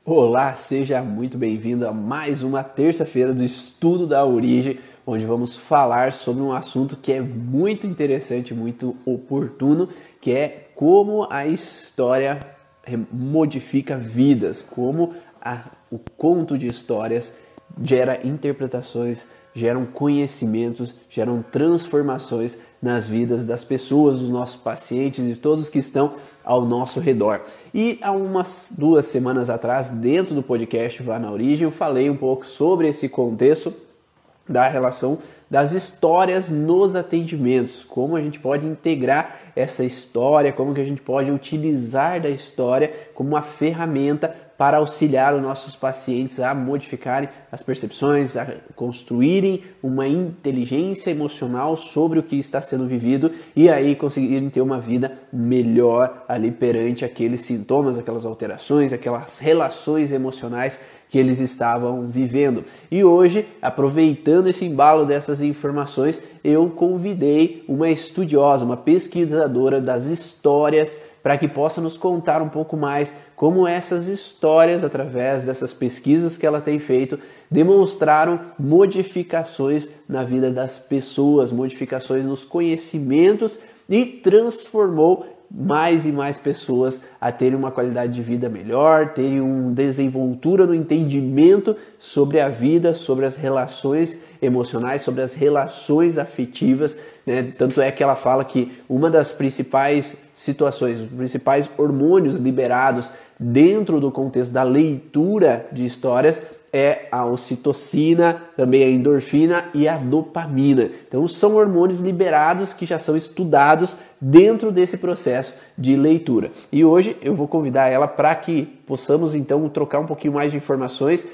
Olá, seja muito bem-vindo a mais uma terça-feira do Estudo da Origem, onde vamos falar sobre um assunto que é muito interessante, muito oportuno, que é como a história modifica vidas, como o conto de histórias gera interpretações, geram conhecimentos, geram transformações nas vidas das pessoas, dos nossos pacientes e todos que estão ao nosso redor. E há umas 2 semanas atrás, dentro do podcast Vá na Origem, eu falei um pouco sobre esse contexto da relação das histórias nos atendimentos, como a gente pode integrar essa história, como que a gente pode utilizar da história como uma ferramenta para auxiliar os nossos pacientes a modificarem as percepções, a construírem uma inteligência emocional sobre o que está sendo vivido e aí conseguirem ter uma vida melhor ali perante aqueles sintomas, aquelas alterações, aquelas relações emocionais que eles estavam vivendo. E hoje, aproveitando esse embalo dessas informações, eu convidei uma estudiosa, uma pesquisadora das histórias, para que possa nos contar um pouco mais como essas histórias, através dessas pesquisas que ela tem feito, demonstraram modificações na vida das pessoas, modificações nos conhecimentos e transformou mais e mais pessoas a terem uma qualidade de vida melhor, terem uma desenvoltura no entendimento sobre a vida, sobre as relações emocionais, sobre as relações afetivas, né? Tanto é que ela fala que uma das principais situações, os principais hormônios liberados dentro do contexto da leitura de histórias é a ocitocina, também a endorfina e a dopamina. Então são hormônios liberados que já são estudados dentro desse processo de leitura. E hoje eu vou convidar ela para que possamos então trocar um pouquinho mais de informações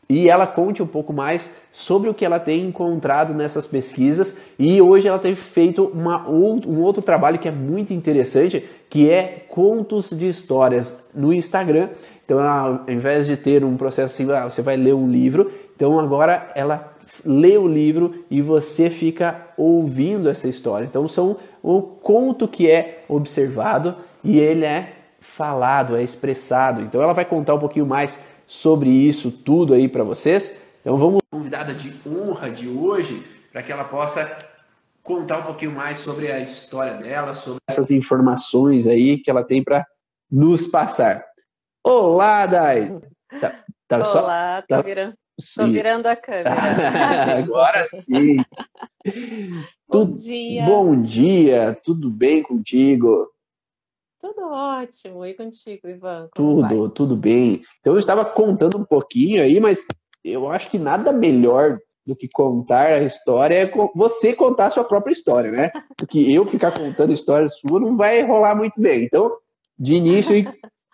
e ela conte um pouco mais sobre o que ela tem encontrado nessas pesquisas. E hoje ela tem feito um outro trabalho que é muito interessante, que é contos de histórias no Instagram. Então, ao invés de ter um processo assim, você vai ler um livro, então agora ela lê o livro e você fica ouvindo essa história. Então, são um conto que é observado e ele é falado, é expressado. Então, ela vai contar um pouquinho mais sobre isso tudo aí para vocês. Então, vamos convidada de honra de hoje para que ela possa contar um pouquinho mais sobre a história dela, sobre essas informações aí que ela tem para nos passar. Olá, Dai! Tá só? Olá, Tá, tô sim. virando a câmera. Agora sim. Bom dia, Bom dia, tudo bem contigo? tudo ótimo. E contigo, Ivan, como vai? Tudo bem. Então eu estava contando um pouquinho aí, mas eu acho que nada melhor do que contar a história é você contar a sua própria história, né? Porque eu ficar contando a história sua não vai rolar muito bem. Então, de início,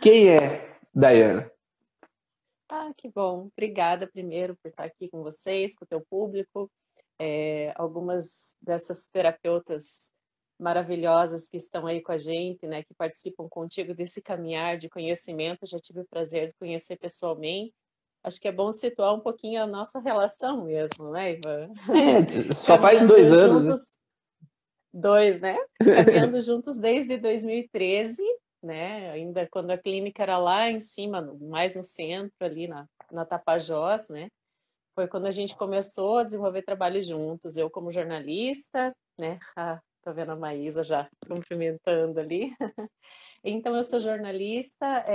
quem é Daiana? Ah, que bom. Obrigada primeiro por estar aqui com vocês, com o teu público. Algumas dessas terapeutas maravilhosas que estão aí com a gente, né, que participam contigo desse caminhar de conhecimento, já tive o prazer de conhecer pessoalmente. Acho que é bom situar um pouquinho a nossa relação mesmo, né, Ivan? Só faz Caminhando 2 anos, né? juntos, dois, né? Caminhando juntos desde 2013, né? Ainda quando a clínica era lá em cima, mais no centro, ali na Tapajós, né? Foi quando a gente começou a desenvolver trabalho juntos. Eu como jornalista, né? Ah, tô vendo a Maísa já cumprimentando ali. Então, eu sou jornalista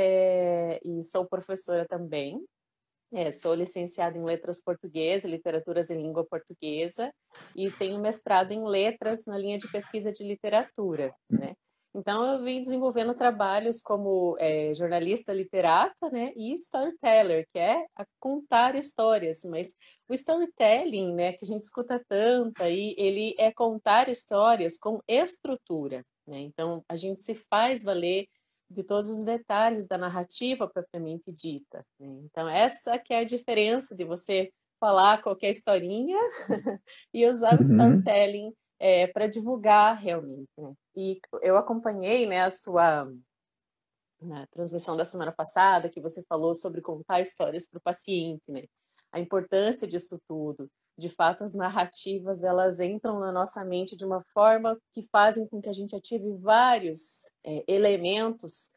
e sou professora também. Sou licenciada em Letras Portuguesas, Literaturas em Língua Portuguesa, e tenho mestrado em Letras na linha de pesquisa de literatura, né? Então, eu vim desenvolvendo trabalhos como jornalista literata, né, e storyteller, que é a contar histórias, mas o storytelling, né, que a gente escuta tanto aí, ele é contar histórias com estrutura, né? Então, a gente se faz valer de todos os detalhes da narrativa propriamente dita, né? Então, essa que é a diferença de você falar qualquer historinha e usar o Uhum. storytelling para divulgar realmente, né? E eu acompanhei, né, a sua na transmissão da semana passada, que você falou sobre contar histórias para o paciente, né? A importância disso tudo. De fato, as narrativas, elas entram na nossa mente de uma forma que fazem com que a gente ative vários elementos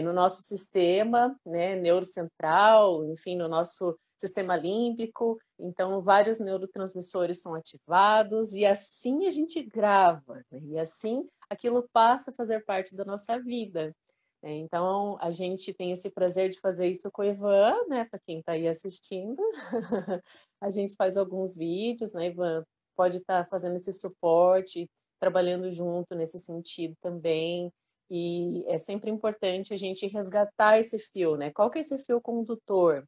no nosso sistema, né, neurocentral, enfim, no nosso sistema límbico. Então, vários neurotransmissores são ativados e assim a gente grava, né? E assim aquilo passa a fazer parte da nossa vida. Então, a gente tem esse prazer de fazer isso com o Ivan, né? Para quem está aí assistindo. A gente faz alguns vídeos, né, Ivan? Pode estar fazendo esse suporte, trabalhando junto nesse sentido também. E é sempre importante a gente resgatar esse fio, né? Qual que é esse fio condutor?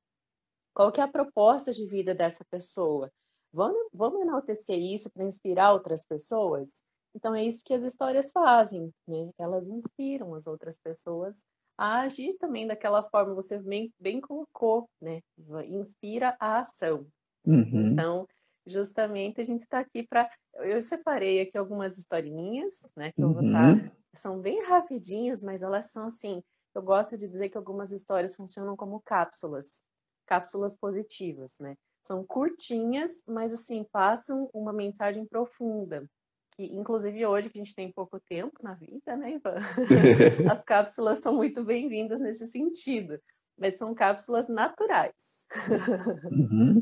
Qual que é a proposta de vida dessa pessoa? Vamos enaltecer isso para inspirar outras pessoas? Então é isso que as histórias fazem, né? Elas inspiram as outras pessoas a agir também daquela forma, você bem colocou, né? Inspira a ação. Uhum. Então, justamente a gente está aqui para. Eu separei aqui algumas historinhas, né? Que eu vou estar. Uhum. São bem rapidinhas, mas elas são assim. Eu gosto de dizer que algumas histórias funcionam como cápsulas positivas, né? São curtinhas, mas assim, passam uma mensagem profunda. Que, inclusive, hoje, que a gente tem pouco tempo na vida, né, Ivan? As cápsulas são muito bem-vindas nesse sentido. Mas são cápsulas naturais. Uhum.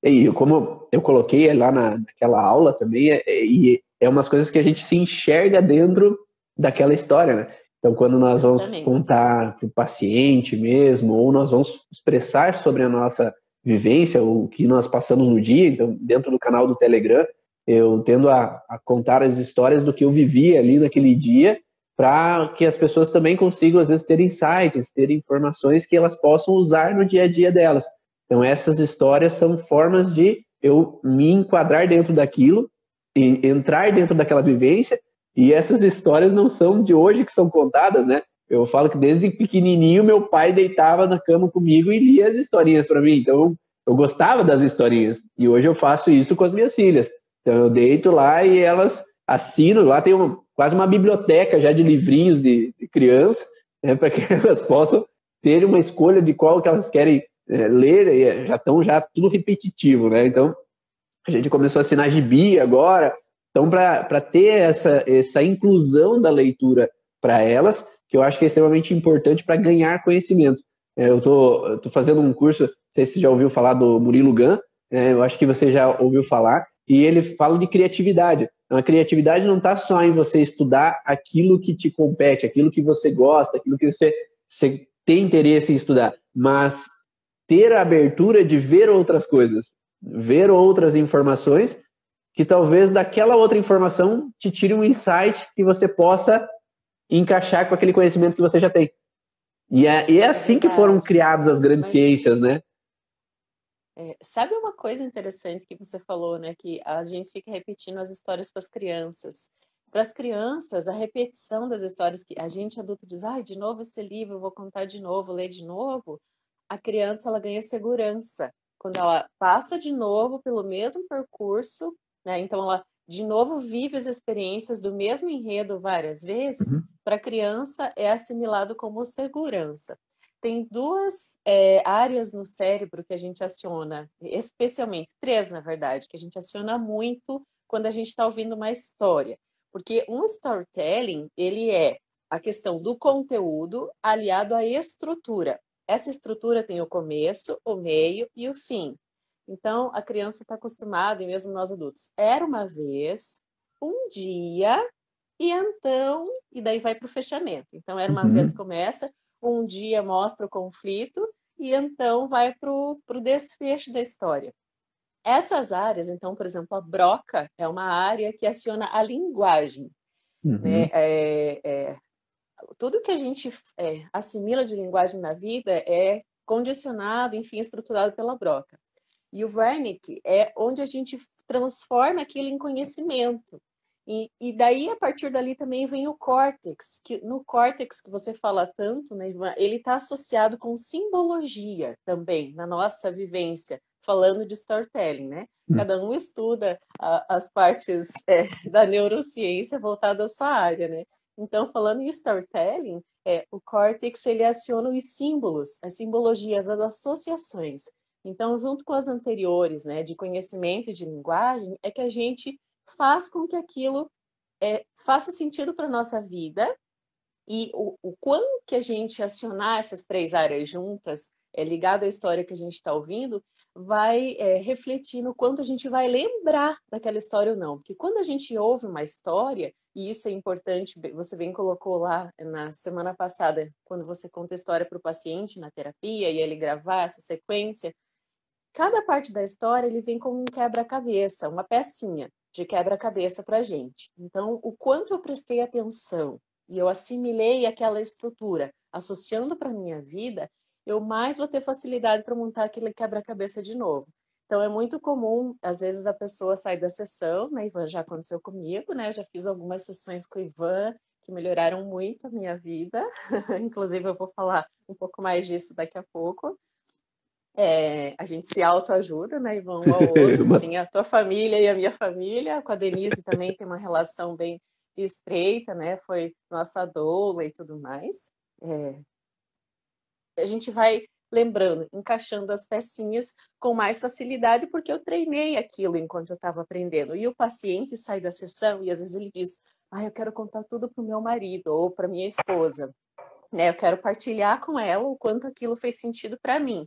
E como eu coloquei lá naquela aula também, e é umas coisas que a gente se enxerga dentro daquela história, né? Então, quando nós vamos Justamente. contar para o paciente mesmo, ou nós vamos expressar sobre a nossa vivência, o que nós passamos no dia, então, dentro do canal do Telegram, eu tendo a contar as histórias do que eu vivi ali naquele dia, para que as pessoas também consigam, às vezes, ter insights, ter informações que elas possam usar no dia a dia delas. Então, essas histórias são formas de eu me enquadrar dentro daquilo, e entrar dentro daquela vivência, e essas histórias não são de hoje que são contadas, né? Eu falo que desde pequenininho meu pai deitava na cama comigo e lia as historinhas para mim. Então, eu gostava das historinhas. E hoje eu faço isso com as minhas filhas. Então, eu deito lá e elas assinam. Lá tem quase uma biblioteca já de livrinhos de criança, né, para que elas possam ter uma escolha de qual que elas querem ler, já estão já tudo repetitivo, né? Então, a gente começou a assinar gibi agora, então para ter essa inclusão da leitura para elas, que eu acho que é extremamente importante para ganhar conhecimento. Eu tô fazendo um curso, não sei se você já ouviu falar do Murilo Gun, eu acho que você já ouviu falar, e ele fala de criatividade. Então, a criatividade não está só em você estudar aquilo que te compete, aquilo que você gosta, aquilo que você tem interesse em estudar, mas ter a abertura de ver outras coisas, ver outras informações, que talvez daquela outra informação te tire um insight que você possa encaixar com aquele conhecimento que você já tem. E é assim que foram Verdade. criadas as grandes Mas ciências, né? sabe uma coisa interessante que você falou, né? Que a gente fica repetindo as histórias para as crianças. Para as crianças, a repetição das histórias que a gente adulto diz, ai, de novo esse livro, vou contar de novo, ler de novo. A criança ela ganha segurança quando ela passa de novo pelo mesmo percurso, né? Então ela de novo vive as experiências do mesmo enredo várias vezes. Uhum. Para a criança é assimilado como segurança. Tem duas áreas no cérebro que a gente aciona, especialmente três, na verdade, que a gente aciona muito quando a gente está ouvindo uma história. Porque um storytelling, ele é a questão do conteúdo aliado à estrutura. Essa estrutura tem o começo, o meio e o fim. Então, a criança está acostumada, e mesmo nós adultos, era uma vez, um dia, e então, e daí vai para o fechamento. Então, era uma vez Uhum. começa, um dia mostra o conflito, e então vai para o desfecho da história. Essas áreas, então, por exemplo, a broca é uma área que aciona a linguagem, né? Uhum. Tudo que a gente assimila de linguagem na vida é condicionado, enfim, estruturado pela broca. E o Wernicke é onde a gente transforma aquilo em conhecimento. E daí, a partir dali, também vem o córtex, que no córtex que você fala tanto, né, Ivan, ele está associado com simbologia também, na nossa vivência, falando de storytelling, né? Cada um estuda as partes da neurociência voltada à sua área, né? Então, falando em storytelling, o córtex, ele aciona os símbolos, as simbologias, as associações. Então, junto com as anteriores, né, de conhecimento e de linguagem, é que a gente faz com que aquilo faça sentido para a nossa vida E o quanto que a gente acionar essas três áreas juntas, ligado à história que a gente está ouvindo, vai refletir no quanto a gente vai lembrar daquela história ou não. Porque quando a gente ouve uma história, e isso é importante, você bem colocou lá na semana passada, quando você conta a história para o paciente na terapia e ele gravar essa sequência, cada parte da história ele vem como um quebra-cabeça, uma pecinha de quebra-cabeça para a gente. Então, o quanto eu prestei atenção e eu assimilei aquela estrutura, associando para a minha vida, eu mais vou ter facilidade para montar aquele quebra-cabeça de novo. Então, é muito comum, às vezes, a pessoa sair da sessão, né, Ivan, já aconteceu comigo, né, eu já fiz algumas sessões com o Ivan, que melhoraram muito a minha vida, inclusive eu vou falar um pouco mais disso daqui a pouco. A gente se autoajuda, né, Ivan, um ao outro, assim, a tua família e a minha família, com a Denise também tem uma relação bem estreita, né, foi nossa doula e tudo mais. A gente vai lembrando, encaixando as pecinhas com mais facilidade, porque eu treinei aquilo enquanto eu estava aprendendo. E o paciente sai da sessão e às vezes ele diz, eu quero contar tudo para o meu marido ou para minha esposa, né, eu quero partilhar com ela o quanto aquilo fez sentido para mim.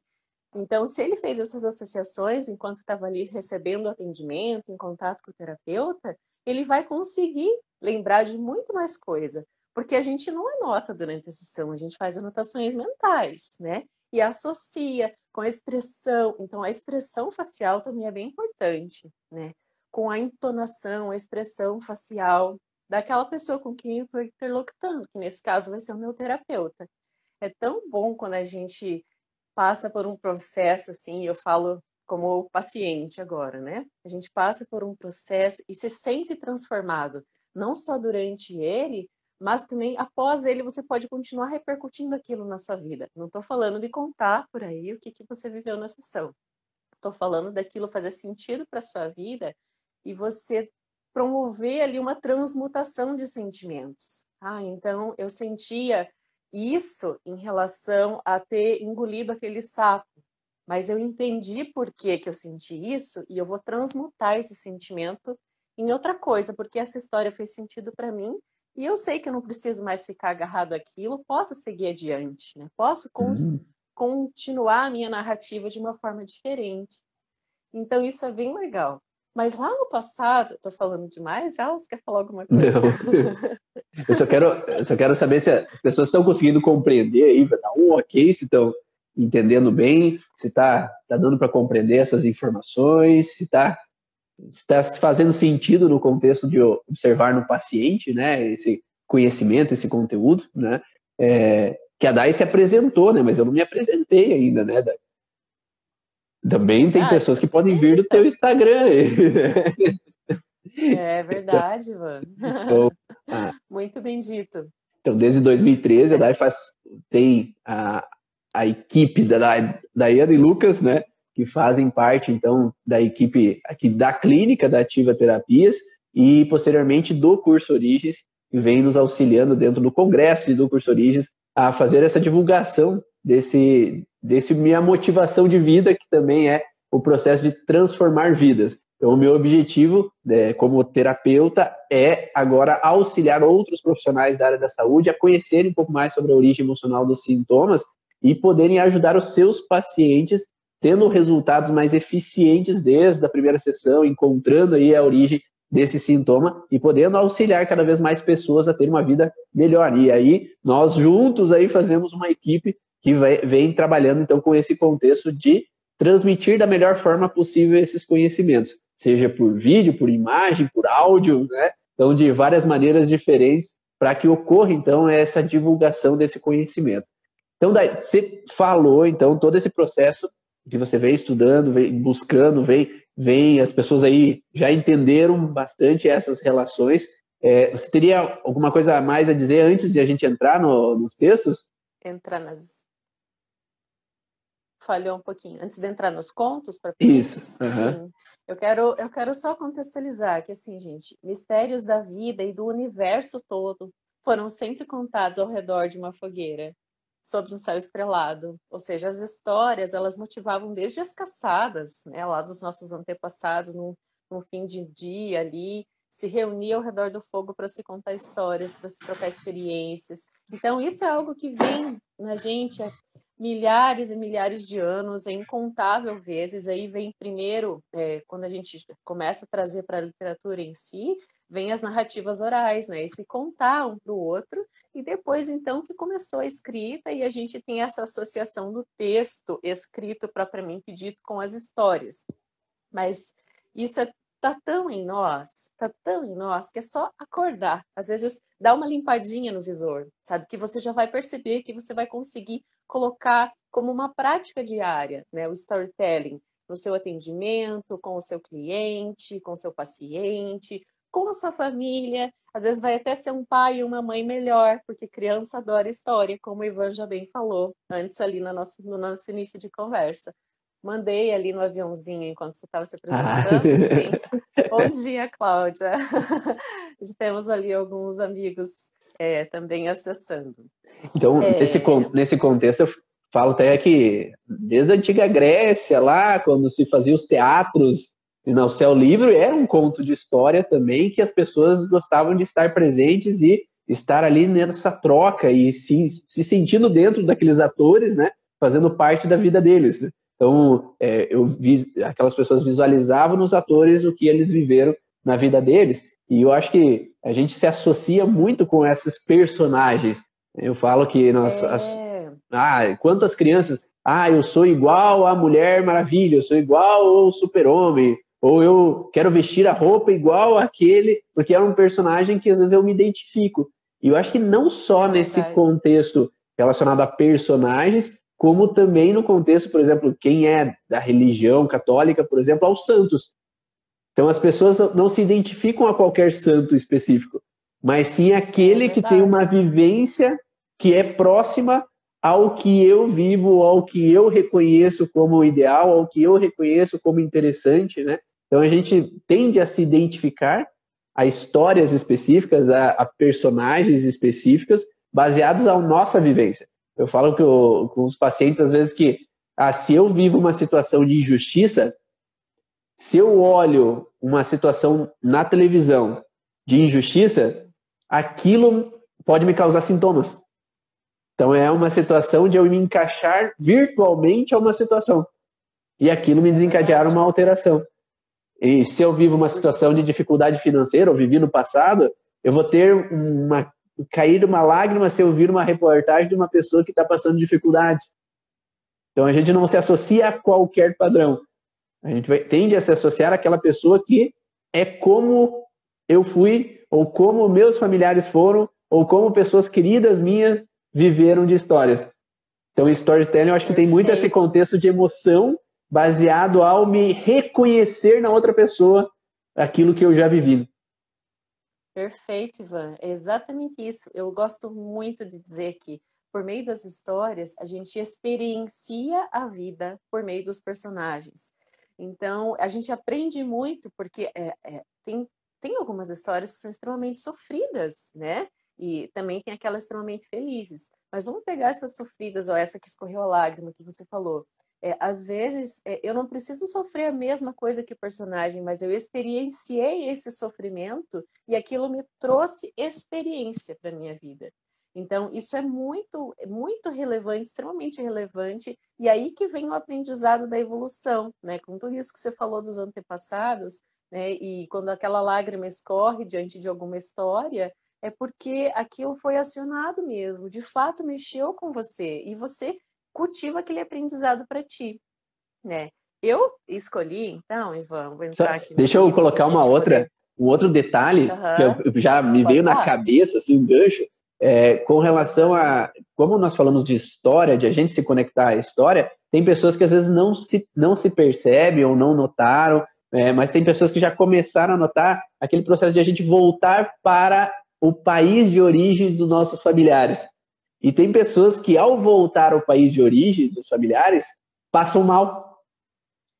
Então, se ele fez essas associações enquanto estava ali recebendo atendimento, em contato com o terapeuta, ele vai conseguir lembrar de muito mais coisa, porque a gente não anota durante a sessão, a gente faz anotações mentais, né? E associa com a expressão. Então, a expressão facial também é bem importante, né? Com a entonação, a expressão facial daquela pessoa com quem eu estou interlocutando, que nesse caso vai ser o meu terapeuta. É tão bom quando a gente passa por um processo, assim, eu falo como paciente agora, né? A gente passa por um processo e se sente transformado, não só durante ele, mas também após ele você pode continuar repercutindo aquilo na sua vida. Não estou falando de contar por aí o que você viveu na sessão. Estou falando daquilo fazer sentido para a sua vida e você promover ali uma transmutação de sentimentos. Então eu sentia isso em relação a ter engolido aquele sapo, mas eu entendi por que eu senti isso e eu vou transmutar esse sentimento em outra coisa, porque essa história fez sentido para mim e eu sei que eu não preciso mais ficar agarrado àquilo, posso seguir adiante, né? Posso continuar a minha narrativa de uma forma diferente. Então, isso é bem legal. Mas lá no passado, estou falando demais já? Ou você quer falar alguma coisa? Não. Eu só quero saber se as pessoas estão conseguindo compreender aí, dar um ok, se estão entendendo bem, se está dando para compreender essas informações, se está fazendo sentido no contexto de observar no paciente, né, esse conhecimento, esse conteúdo, né, que a Dai se apresentou, né, mas eu não me apresentei ainda, né, Dai? Também tem pessoas Se que podem vir do apresenta. teu Instagram. É verdade, mano. Então, ah, Muito bem dito. então, desde 2013, a Dai tem a equipe da Daiane e Lucas, né, que fazem parte, então, da equipe aqui da clínica da Ativa Terapias e, posteriormente, do curso Origens, que vem nos auxiliando dentro do congresso e do curso Origens a fazer essa divulgação desse minha motivação de vida, que também é o processo de transformar vidas. Então, o meu objetivo, como terapeuta, é agora auxiliar outros profissionais da área da saúde a conhecerem um pouco mais sobre a origem emocional dos sintomas e poderem ajudar os seus pacientes tendo resultados mais eficientes desde a primeira sessão, encontrando aí a origem desse sintoma e podendo auxiliar cada vez mais pessoas a ter uma vida melhor. E aí, nós juntos aí fazemos uma equipe que vem trabalhando então com esse contexto de transmitir da melhor forma possível esses conhecimentos, seja por vídeo, por imagem, por áudio, né? Então, de várias maneiras diferentes, para que ocorra, então, essa divulgação desse conhecimento. Então, daí, você falou, então, todo esse processo que você vem estudando, vem buscando, vem as pessoas aí já entenderam bastante essas relações. Você teria alguma coisa a mais a dizer antes de a gente entrar nos textos? Entrar nas... Falhou um pouquinho. Antes de entrar nos contos, para pedir? Isso. Sim. Eu quero só contextualizar que, assim, gente, mistérios da vida e do universo todo foram sempre contados ao redor de uma fogueira, sobre um céu estrelado. Ou seja, as histórias, elas motivavam desde as caçadas, né, lá dos nossos antepassados, no fim de dia ali, se reunir ao redor do fogo para se contar histórias, para se trocar experiências. Então, isso é algo que vem na gente há milhares e milhares de anos, é incontável vezes. Aí vem primeiro, quando a gente começa a trazer para a literatura em si, vem as narrativas orais, né? Esse contar um para o outro, e depois, então, que começou a escrita, e a gente tem essa associação do texto escrito propriamente dito com as histórias. Mas isso tá tão em nós, que é só acordar. Às vezes, dá uma limpadinha no visor, sabe? Que você já vai perceber que você vai conseguir colocar como uma prática diária, né? O storytelling no seu atendimento, com o seu cliente, com o seu paciente, com a sua família. Às vezes vai até ser um pai e uma mãe melhor, porque criança adora história, como o Ivan já bem falou antes ali no nosso início de conversa. Mandei ali no aviãozinho enquanto você estava se apresentando. Bom dia, Cláudia. Temos ali alguns amigos também acessando. Então, nesse contexto, eu falo até que desde a antiga Grécia, lá, quando se fazia os teatros, e no Céu Livre era um conto de história também, que as pessoas gostavam de estar presentes e estar ali nessa troca e se sentindo dentro daqueles atores, né, fazendo parte da vida deles, né? Então, aquelas pessoas visualizavam nos atores o que eles viveram na vida deles, e eu acho que a gente se associa muito com esses personagens. Eu falo que quantas crianças, eu sou igual à Mulher Maravilha, eu sou igual ao Super-Homem, ou eu quero vestir a roupa igual àquele, porque é um personagem que às vezes eu me identifico. E eu acho que não só nesse contexto relacionado a personagens, como também no contexto, por exemplo, quem é da religião católica, por exemplo, aos santos. Então as pessoas não se identificam a qualquer santo específico, mas sim aquele que tem uma vivência que é próxima ao que eu vivo, ao que eu reconheço como ideal, ao que eu reconheço como interessante, né? Então a gente tende a se identificar a histórias específicas, a personagens específicas, baseados na nossa vivência. Eu falo com os pacientes, às vezes, que se eu vivo uma situação de injustiça, se eu olho uma situação na televisão de injustiça, aquilo pode me causar sintomas. Então é uma situação de eu me encaixar virtualmente a uma situação. E aquilo me desencadear uma alteração. E se eu vivo uma situação de dificuldade financeira, ou vivi no passado, eu vou ter cair uma lágrima se eu vir uma reportagem de uma pessoa que está passando dificuldades. Então a gente não se associa a qualquer padrão. A gente tende a se associar àquela pessoa que é como eu fui, ou como meus familiares foram, ou como pessoas queridas minhas viveram de histórias. Então, storytelling, eu acho que tem muito esse contexto de emoção baseado ao me reconhecer na outra pessoa aquilo que eu já vivi. Perfeito, Ivan. É exatamente isso. Eu gosto muito de dizer que, por meio das histórias, a gente experiencia a vida por meio dos personagens. Então, a gente aprende muito, porque tem algumas histórias que são extremamente sofridas, né? E também tem aquelas extremamente felizes. Mas vamos pegar essas sofridas, ou essa que escorreu a lágrima que você falou. Às vezes, eu não preciso sofrer a mesma coisa que o personagem, mas eu experienciei esse sofrimento e aquilo me trouxe experiência para a minha vida. Então, isso é muito, muito relevante, extremamente relevante, e aí que vem o aprendizado da evolução, né? Com tudo isso que você falou dos antepassados, né? E quando aquela lágrima escorre diante de alguma história, é porque aquilo foi acionado mesmo, de fato mexeu com você, e você cultiva aquele aprendizado para ti, né? Eu escolhi, então, Ivan, vou entrar aqui. Deixa eu colocar um outro detalhe que já me veio na cabeça, assim, um gancho, com relação a como nós falamos de história, de a gente se conectar à história. Tem pessoas que às vezes não se percebem ou não notaram, mas tem pessoas que já começaram a notar aquele processo de a gente voltar para o país de origem dos nossos familiares. E tem pessoas que, ao voltar ao país de origem dos familiares, passam mal.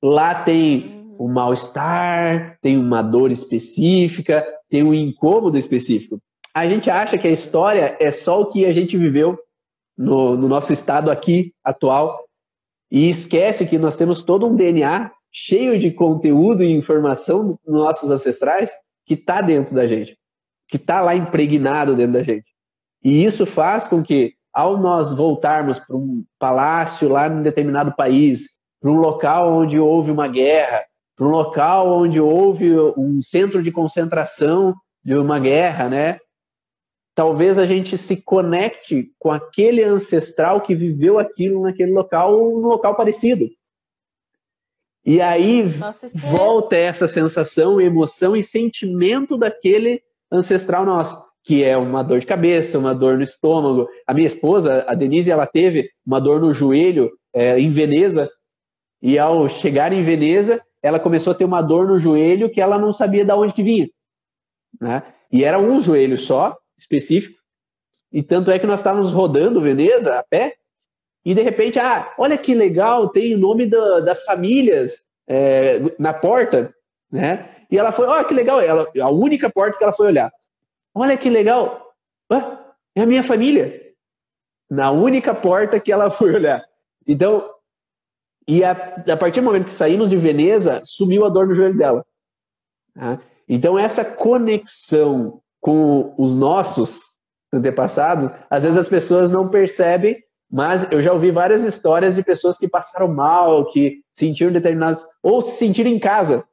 Lá tem um mal-estar, tem uma dor específica, tem um incômodo específico. A gente acha que a história é só o que a gente viveu no nosso estado aqui, atual, e esquece que nós temos todo um DNA cheio de conteúdo e informação dos nossos ancestrais, que está dentro da gente, que está lá impregnado dentro da gente. E isso faz com que, ao nós voltarmos para um palácio lá em determinado país, para um local onde houve uma guerra, para um local onde houve um centro de concentração de uma guerra, né? Talvez a gente se conecte com aquele ancestral que viveu aquilo naquele local, ou num local parecido. E aí volta essa sensação, emoção e sentimento daquele ancestral nosso, que é uma dor de cabeça, uma dor no estômago. A minha esposa, a Denise, ela teve uma dor no joelho em Veneza, e ao chegar em Veneza, ela começou a ter uma dor no joelho que ela não sabia de onde que vinha, né? E era um joelho só, específico, e tanto é que nós estávamos rodando Veneza a pé, e de repente, olha que legal, tem o nome das famílias na porta, né? E ela foi, que legal, a única porta que ela foi olhar. Olha que legal, é a minha família. Na única porta que ela foi olhar. Então, e a partir do momento que saímos de Veneza, sumiu a dor no joelho dela. Né? Então, essa conexão com os nossos antepassados, às vezes as pessoas não percebem, mas eu já ouvi várias histórias de pessoas que passaram mal, que sentiram determinados... ou se sentiram em casa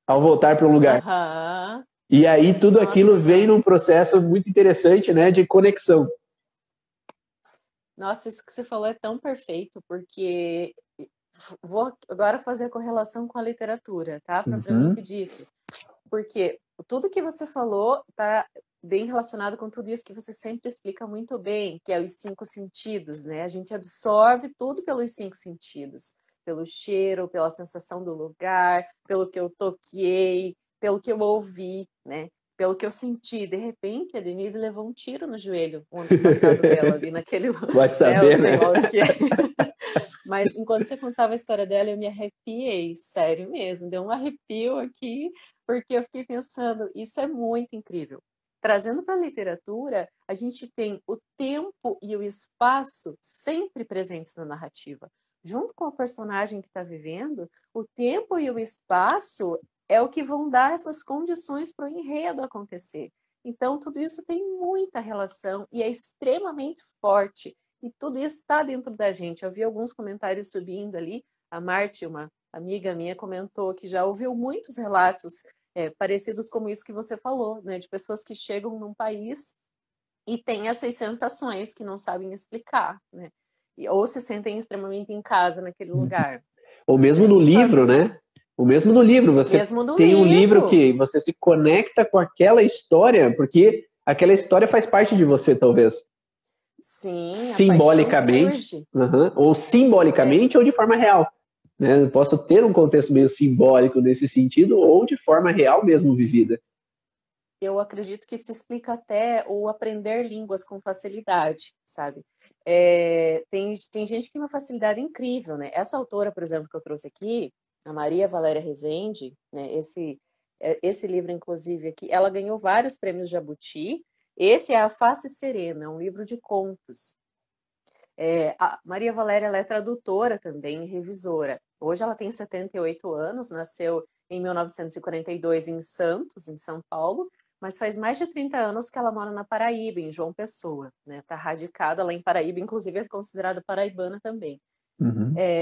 ao voltar para um lugar. Uhum. E aí tudo aquilo vem num processo muito interessante, né, de conexão. Nossa, isso que você falou é tão perfeito, porque vou agora fazer a correlação com a literatura, tá? Propriamente dito. Porque tudo que você falou está bem relacionado com tudo isso que você sempre explica muito bem, que é os 5 sentidos, né? A gente absorve tudo pelos 5 sentidos. Pelo cheiro, pela sensação do lugar, pelo que eu toquei, pelo que eu ouvi, né? Pelo que eu senti. De repente, a Denise levou um tiro no joelho o ano passado dela ali naquele lugar. Vai saber, né? O que é. Mas enquanto você contava a história dela, eu me arrepiei, sério mesmo. Deu um arrepio aqui, porque eu fiquei pensando, isso é muito incrível. Trazendo para a literatura, a gente tem o tempo e o espaço sempre presentes na narrativa. Junto com o personagem que está vivendo, o tempo e o espaço é o que vão dar essas condições para o enredo acontecer. Então, tudo isso tem muita relação e é extremamente forte. E tudo isso está dentro da gente. Eu vi alguns comentários subindo ali. A Marte, uma amiga minha, comentou que já ouviu muitos relatos parecidos como isso que você falou, né? De pessoas que chegam num país e têm essas sensações que não sabem explicar, né? Ou se sentem extremamente em casa naquele lugar. Ou mesmo no livro, né? Ou mesmo no livro, você tem um livro que você se conecta com aquela história, porque aquela história faz parte de você, talvez. Sim, simbolicamente, ou simbolicamente ou de forma real. Né? Eu posso ter um contexto meio simbólico nesse sentido, ou de forma real mesmo vivida. Eu acredito que isso explica até o aprender línguas com facilidade, sabe? Tem gente que tem uma facilidade incrível, né? Essa autora, por exemplo, que eu trouxe aqui, a Maria Valéria Rezende, né? Esse livro, inclusive, aqui, ela ganhou vários prêmios Jabuti. Esse é A Face Serena, um livro de contos. A Maria Valéria ela é tradutora também e revisora. Hoje ela tem 78 anos, nasceu em 1942 em Santos, em São Paulo, mas faz mais de 30 anos que ela mora na Paraíba, em João Pessoa. Está radicada lá em Paraíba, inclusive é considerada paraibana também.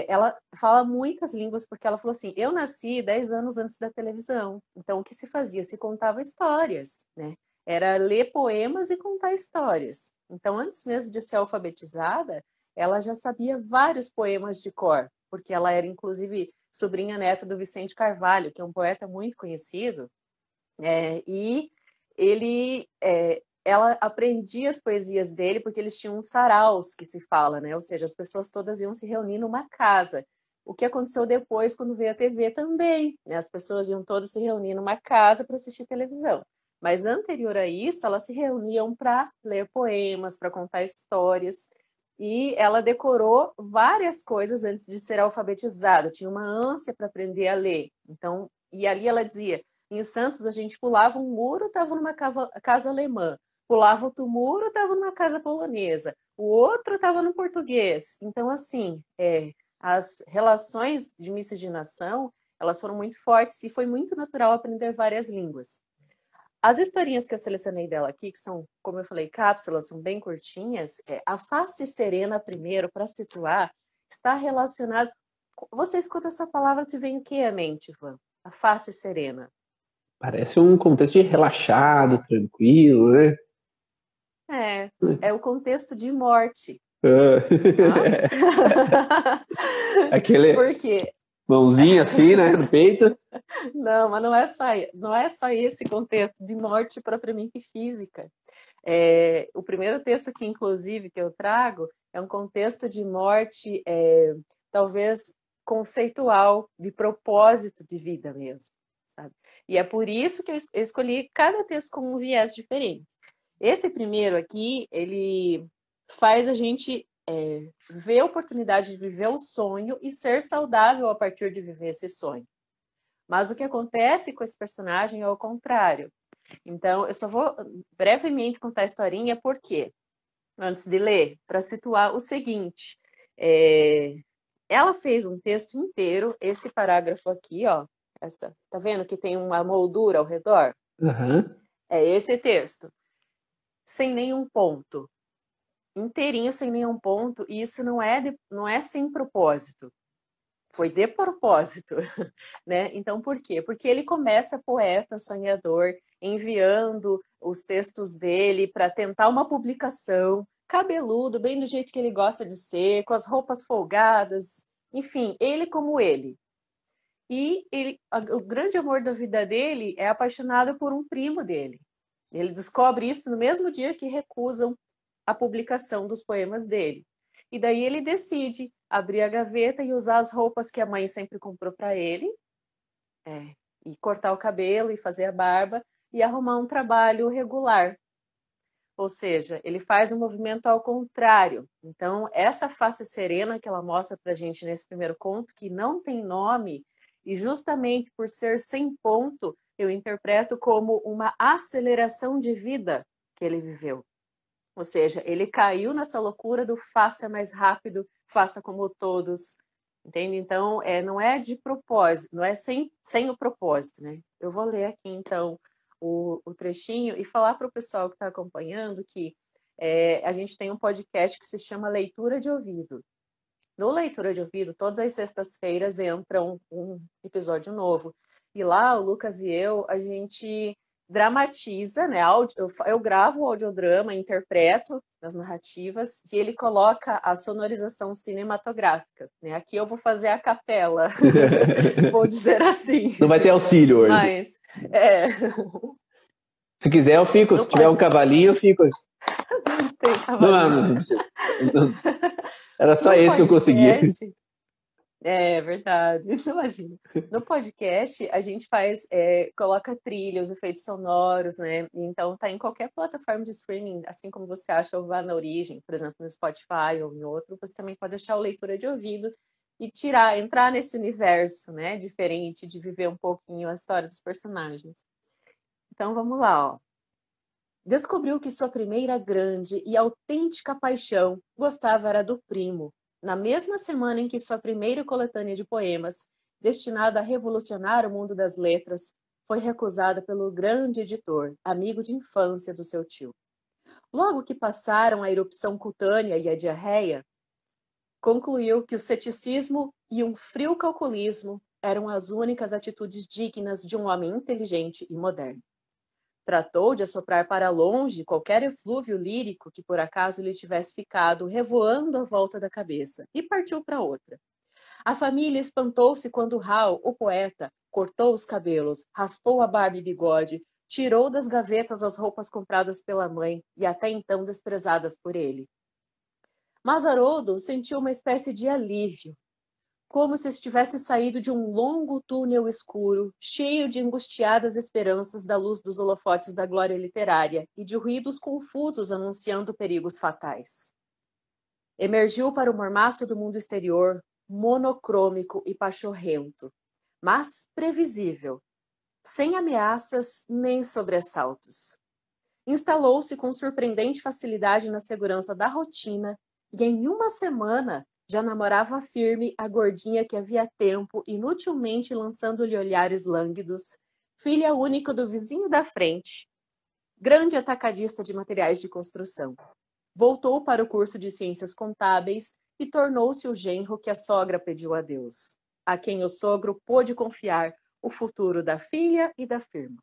Ela fala muitas línguas, porque ela falou assim, eu nasci 10 anos antes da televisão, então o que se fazia? Se contava histórias, né? Era ler poemas e contar histórias. Então, antes mesmo de ser alfabetizada, ela já sabia vários poemas de cor, porque ela era, inclusive, sobrinha neta do Vicente Carvalho, que é um poeta muito conhecido, e ela aprendia as poesias dele porque eles tinham uns saraus, que se fala, né? Ou seja, as pessoas todas iam se reunir numa casa. O que aconteceu depois, quando veio a TV também, né? As pessoas iam todas se reunir numa casa para assistir televisão. Mas anterior a isso, elas se reuniam para ler poemas, para contar histórias. E ela decorou várias coisas antes de ser alfabetizada. Tinha uma ânsia para aprender a ler. Então, e ali ela dizia, em Santos a gente pulava um muro, estava numa casa alemã. Pulava outro muro, estava numa casa polonesa. O outro estava no português. Então, assim, as relações de miscigenação, elas foram muito fortes e foi muito natural aprender várias línguas. As historinhas que eu selecionei dela aqui, que são, como eu falei, cápsulas, são bem curtinhas, a face serena, primeiro, para situar, está relacionado... Você escuta essa palavra, te vem o que à mente, Ivan? A face serena. Parece um contexto de relaxado, tranquilo, né? É o contexto de morte. Tá? Aquele Por quê? mãozinha assim, né, no peito. Não, mas não é só esse contexto de morte propriamente física. O primeiro texto que, inclusive, que eu trago é um contexto de morte, talvez conceitual, de propósito de vida mesmo, sabe? E é por isso que eu escolhi cada texto com um viés diferente. Esse primeiro aqui, ele faz a gente ver a oportunidade de viver o sonho e ser saudável a partir de viver esse sonho. Mas o que acontece com esse personagem é o contrário. Então, eu só vou brevemente contar a historinha, por quê? Antes de ler, para situar o seguinte. Ela fez um texto inteiro, esse parágrafo aqui, ó. Tá vendo que tem uma moldura ao redor? Uhum. É esse texto. Sem nenhum ponto. Inteirinho, sem nenhum ponto. E isso não é sem propósito. Foi de propósito, né? Então, por quê? Porque ele começa poeta, sonhador, enviando os textos dele para tentar uma publicação, cabeludo, bem do jeito que ele gosta de ser, com as roupas folgadas, enfim, ele como ele. E o grande amor da vida dele é apaixonado por um primo dele. Ele descobre isso no mesmo dia que recusam a publicação dos poemas dele. E daí ele decide abrir a gaveta e usar as roupas que a mãe sempre comprou para ele, e cortar o cabelo e fazer a barba e arrumar um trabalho regular. Ou seja, ele faz um movimento ao contrário. Então, essa face serena que ela mostra para a gente nesse primeiro conto, que não tem nome, e justamente por ser sem ponto, eu interpreto como uma aceleração de vida que ele viveu. Ou seja, ele caiu nessa loucura do faça mais rápido, faça como todos, entende? Então, não é de propósito, não é sem o propósito, né? Eu vou ler aqui, então, o trechinho e falar para o pessoal que está acompanhando que a gente tem um podcast que se chama Leitura de Ouvido. No Leitura de Ouvido, todas as sextas-feiras entra um episódio novo. E lá, o Lucas e eu, a gente dramatiza, né? Eu gravo o audiodrama, interpreto as narrativas, e ele coloca a sonorização cinematográfica, né? Aqui eu vou fazer a capela, vou dizer assim. Não vai ter auxílio hoje. Mas, se quiser, eu fico. Se tiver um cavalinho, eu fico. Não tem cavalinho. Não precisa. Era só esse que eu conseguia. É verdade, imagina. No podcast, a gente coloca trilhas, efeitos sonoros, né? Então, tá em qualquer plataforma de streaming, assim como você acha, ou vá na origem, por exemplo, no Spotify ou em outro, você também pode achar o Leitura de Ouvido e entrar nesse universo, né? Diferente, de viver um pouquinho a história dos personagens. Então, vamos lá, ó. Descobriu que sua primeira grande e autêntica paixão gostava era do primo. Na mesma semana em que sua primeira coletânea de poemas, destinada a revolucionar o mundo das letras, foi recusada pelo grande editor, amigo de infância do seu tio. Logo que passaram a erupção cutânea e a diarreia, concluiu que o ceticismo e um frio calculismo eram as únicas atitudes dignas de um homem inteligente e moderno. Tratou de assoprar para longe qualquer eflúvio lírico que por acaso lhe tivesse ficado revoando à volta da cabeça, e partiu para outra. A família espantou-se quando Hal, o poeta, cortou os cabelos, raspou a barba e bigode, tirou das gavetas as roupas compradas pela mãe e até então desprezadas por ele. Mas Haroldo sentiu uma espécie de alívio, como se estivesse saído de um longo túnel escuro, cheio de angustiadas esperanças da luz dos holofotes da glória literária e de ruídos confusos anunciando perigos fatais. Emergiu para o mormaço do mundo exterior, monocrômico e pachorrento, mas previsível, sem ameaças nem sobressaltos. Instalou-se com surpreendente facilidade na segurança da rotina e em uma semana já namorava firme a gordinha que havia tempo, inutilmente lançando-lhe olhares lânguidos, filha única do vizinho da frente, grande atacadista de materiais de construção. Voltou para o curso de ciências contábeis e tornou-se o genro que a sogra pediu a Deus, a quem o sogro pôde confiar o futuro da filha e da firma.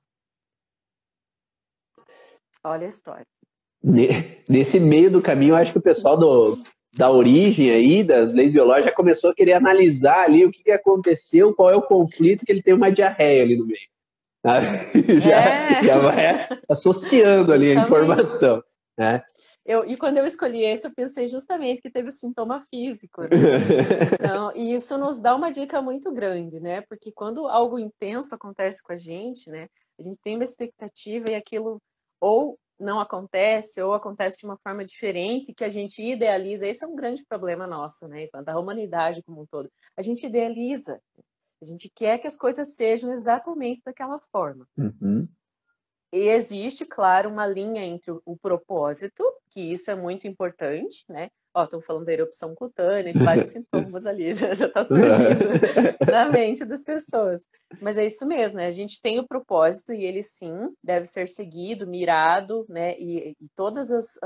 Olha a história. Nesse meio do caminho, eu acho que o pessoal da origem aí, das leis biológicas, já começou a querer analisar ali o que aconteceu, qual é o conflito, que ele tem uma diarreia ali no meio. Já vai associando ali a informação. Né? E quando eu escolhi esse, eu pensei justamente que teve sintoma físico. Né? Então, e isso nos dá uma dica muito grande, né? Porque quando algo intenso acontece com a gente, né? A gente tem uma expectativa e aquilo ou não acontece, ou acontece de uma forma diferente, que a gente idealiza. Esse é um grande problema nosso, né? Da humanidade como um todo. A gente idealiza. A gente quer que as coisas sejam exatamente daquela forma. Uhum. E existe, claro, uma linha entre o propósito, que isso é muito importante, né? Estão falando da erupção cutânea, de vários sintomas ali, já está surgindo na mente das pessoas. Mas é isso mesmo, né? A gente tem o propósito e ele sim deve ser seguido, mirado, né? E todas os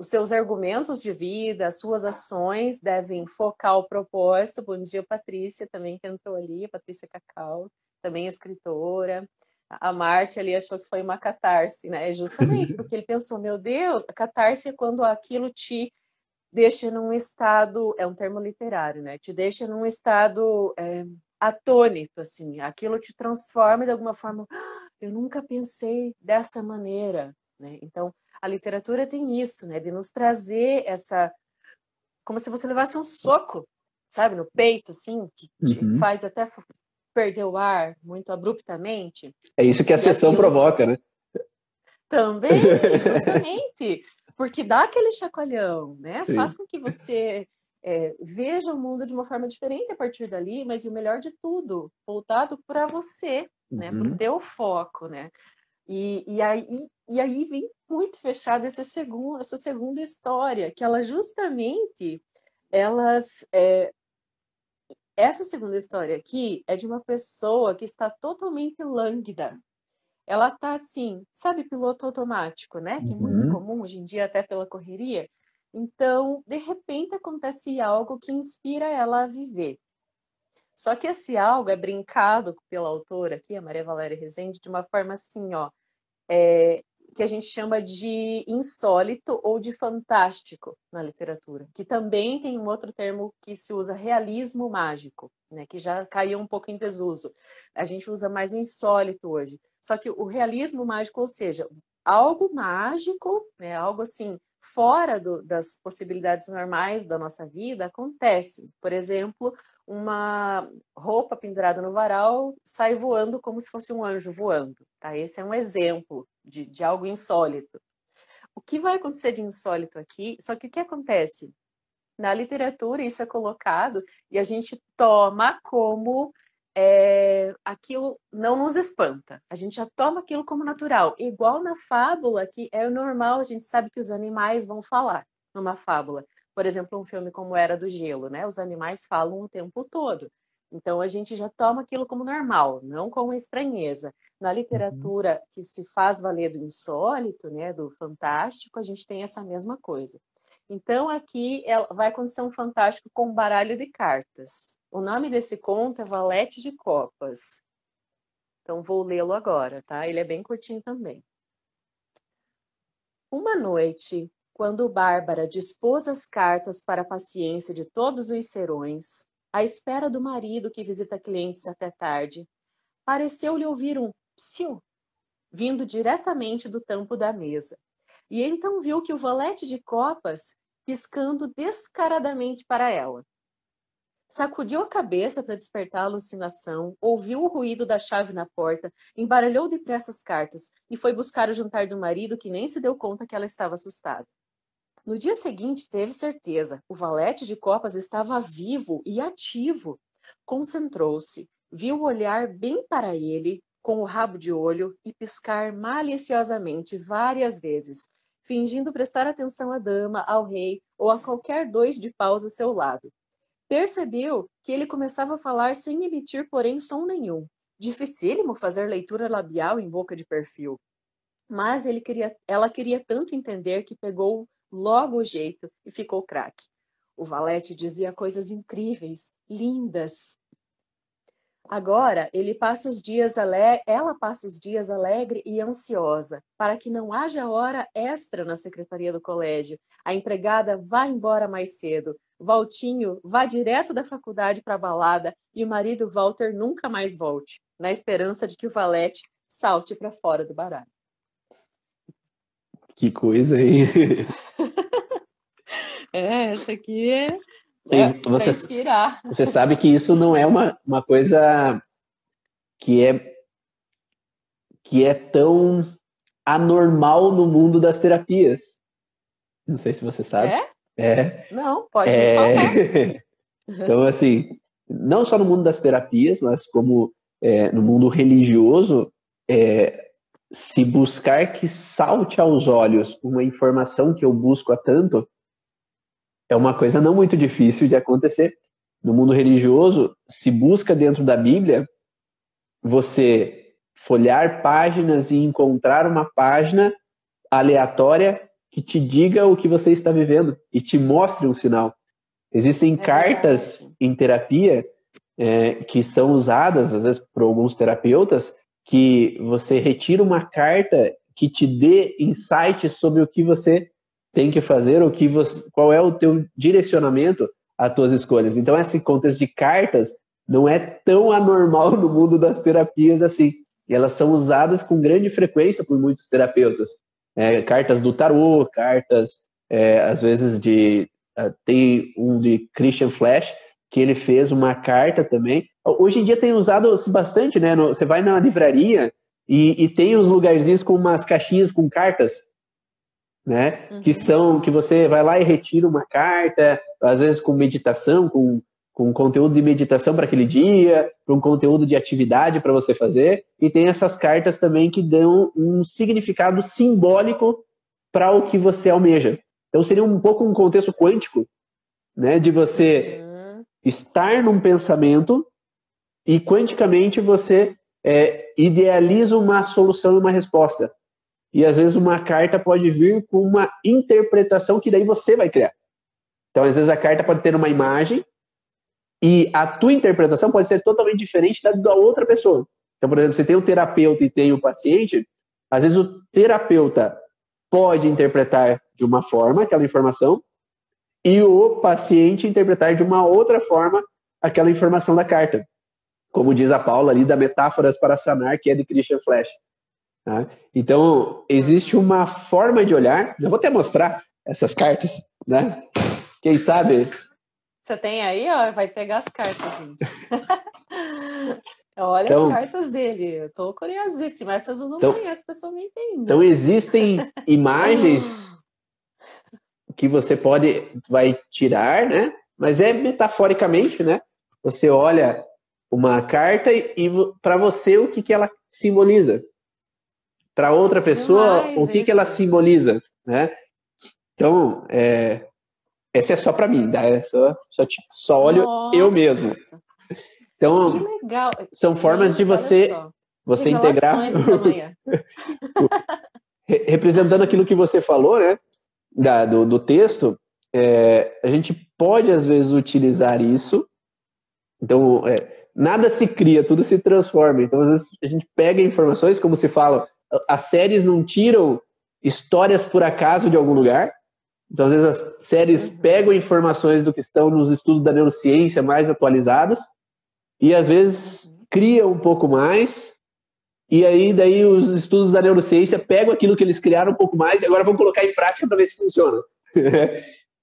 seus argumentos de vida, as suas ações devem focar o propósito. Bom dia, Patrícia, também que entrou ali, Patrícia Cacau, também escritora. A Marte ali achou que foi uma catarse, né? Justamente porque ele pensou, meu Deus, a catarse é quando aquilo te deixa num estado, é um termo literário, né? Te deixa num estado atônito, assim. Aquilo te transforma de alguma forma. Eu nunca pensei dessa maneira, né? Então, a literatura tem isso, né? De nos trazer essa... Como se você levasse um soco, sabe? No peito, assim, que te faz até perder o ar muito abruptamente. É isso que a sessão provoca, né? Também, justamente, porque dá aquele chacoalhão, né? Sim. Faz com que você veja o mundo de uma forma diferente a partir dali, mas e o melhor de tudo, voltado para você, né? Para o teu foco, né? E aí vem muito fechada essa segunda história, que ela justamente, essa segunda história aqui é de uma pessoa que está totalmente lânguida. Ela tá assim, sabe, piloto automático, né? Que é muito comum hoje em dia, até pela correria. Então, de repente, acontece algo que inspira ela a viver. Só que esse algo é brincado pela autora aqui, a Maria Valéria Rezende, de uma forma assim, ó, que a gente chama de insólito ou de fantástico na literatura, que também tem um outro termo que se usa, realismo mágico, né, que já caiu um pouco em desuso. A gente usa mais o insólito hoje. Só que o realismo mágico, ou seja, algo mágico, né, algo assim, fora das possibilidades normais da nossa vida, acontece. Por exemplo, uma roupa pendurada no varal sai voando como se fosse um anjo voando. Tá? Esse é um exemplo de algo insólito. O que vai acontecer de insólito aqui? Só que o que acontece? Na literatura isso é colocado e a gente toma como aquilo não nos espanta. A gente já toma aquilo como natural. Igual na fábula, que é normal, a gente sabe que os animais vão falar numa fábula. Por exemplo, um filme como Era do Gelo, né? Os animais falam o tempo todo. Então a gente já toma aquilo como normal, não como estranheza. Na literatura que se faz valer do insólito, né, do fantástico, a gente tem essa mesma coisa. Então aqui vai acontecer um fantástico com um baralho de cartas. O nome desse conto é Valete de Copas. Então vou lê-lo agora, tá? Ele é bem curtinho também. Uma noite, quando Bárbara dispôs as cartas para a paciência de todos os serões, à espera do marido que visita clientes até tarde, pareceu-lhe ouvir um psiu, vindo diretamente do tampo da mesa. E então viu que o valete de copas piscando descaradamente para ela. Sacudiu a cabeça para despertar a alucinação, ouviu o ruído da chave na porta, embaralhou depressa as cartas e foi buscar o jantar do marido, que nem se deu conta que ela estava assustada. No dia seguinte, teve certeza. O valete de copas estava vivo e ativo. Concentrou-se, viu olhar bem para ele, com o rabo de olho, e piscar maliciosamente várias vezes, fingindo prestar atenção à dama, ao rei ou a qualquer dois de paus a seu lado. Percebeu que ele começava a falar sem emitir, porém, som nenhum. Dificílimo fazer leitura labial em boca de perfil. Mas ela queria tanto entender que pegou logo o jeito e ficou craque. O valete dizia coisas incríveis, lindas. Agora, ela passa os dias alegre e ansiosa, para que não haja hora extra na secretaria do colégio. A empregada vá embora mais cedo, Valtinho vá direto da faculdade para a balada e o marido Walter nunca mais volte, na esperança de que o valete salte para fora do baralho. Que coisa, hein? Essa aqui é para inspirar. Você sabe que isso não é uma coisa que é tão anormal no mundo das terapias. Não sei se você sabe. Não, pode me falar. Então, assim, não só no mundo das terapias, mas como no mundo religioso, se buscar que salte aos olhos uma informação que eu busco há tanto, é uma coisa não muito difícil de acontecer. No mundo religioso, se busca dentro da Bíblia, você folhear páginas e encontrar uma página aleatória que te diga o que você está vivendo e te mostre um sinal. Existem cartas em terapia que são usadas, às vezes, por alguns terapeutas, que você retira uma carta que te dê insights sobre o que você tem que fazer, qual é o teu direcionamento às tuas escolhas. Então, esse contexto de cartas não é tão anormal no mundo das terapias assim. E elas são usadas com grande frequência por muitos terapeutas. Cartas do tarô, cartas, às vezes, tem um de Christian Flash, que ele fez uma carta também. Hoje em dia tem usado bastante, né? Você vai na livraria e tem uns lugarzinhos com umas caixinhas com cartas, né? Uhum. Que você vai lá e retira uma carta, às vezes com meditação, com conteúdo de meditação para aquele dia, para um conteúdo de atividade para você fazer, e tem essas cartas também que dão um significado simbólico para o que você almeja. Então seria um pouco um contexto quântico, né, de você estar num pensamento e quanticamente você idealiza uma solução e uma resposta. E às vezes uma carta pode vir com uma interpretação que daí você vai criar. Então às vezes a carta pode ter uma imagem e a tua interpretação pode ser totalmente diferente da outra pessoa. Então, por exemplo, você tem o terapeuta e tem o paciente, às vezes o terapeuta pode interpretar de uma forma aquela informação e o paciente interpretar de uma outra forma aquela informação da carta. Como diz a Paula ali, da Metáforas para Sanar, que é de Christian Flash. Tá? Então, existe uma forma de olhar, eu vou até mostrar essas cartas, né? Quem sabe... Você tem aí, ó, vai pegar as cartas, gente. Olha então, as cartas dele, eu tô curiosíssima, essas eu não conheço pessoalmente ainda. Então existem imagens que você vai tirar, né? Mas metaforicamente, né? Você olha uma carta e para você o que ela simboliza. Para outra pessoa, o que ela simboliza, né? Então, essa é só para mim, tá? Só olho eu mesmo. Então, que legal. São formas de você integrar. Representando aquilo que você falou, né? Do texto, a gente pode, às vezes, utilizar isso. Então, nada se cria, tudo se transforma. Então, às vezes, a gente pega informações, como se fala, as séries não tiram histórias por acaso de algum lugar. Então, às vezes, as séries pegam informações do que estão nos estudos da neurociência mais atualizados e, às vezes, criam um pouco mais. E aí, daí, os estudos da neurociência pegam aquilo que eles criaram um pouco mais e agora vão colocar em prática para ver se funciona.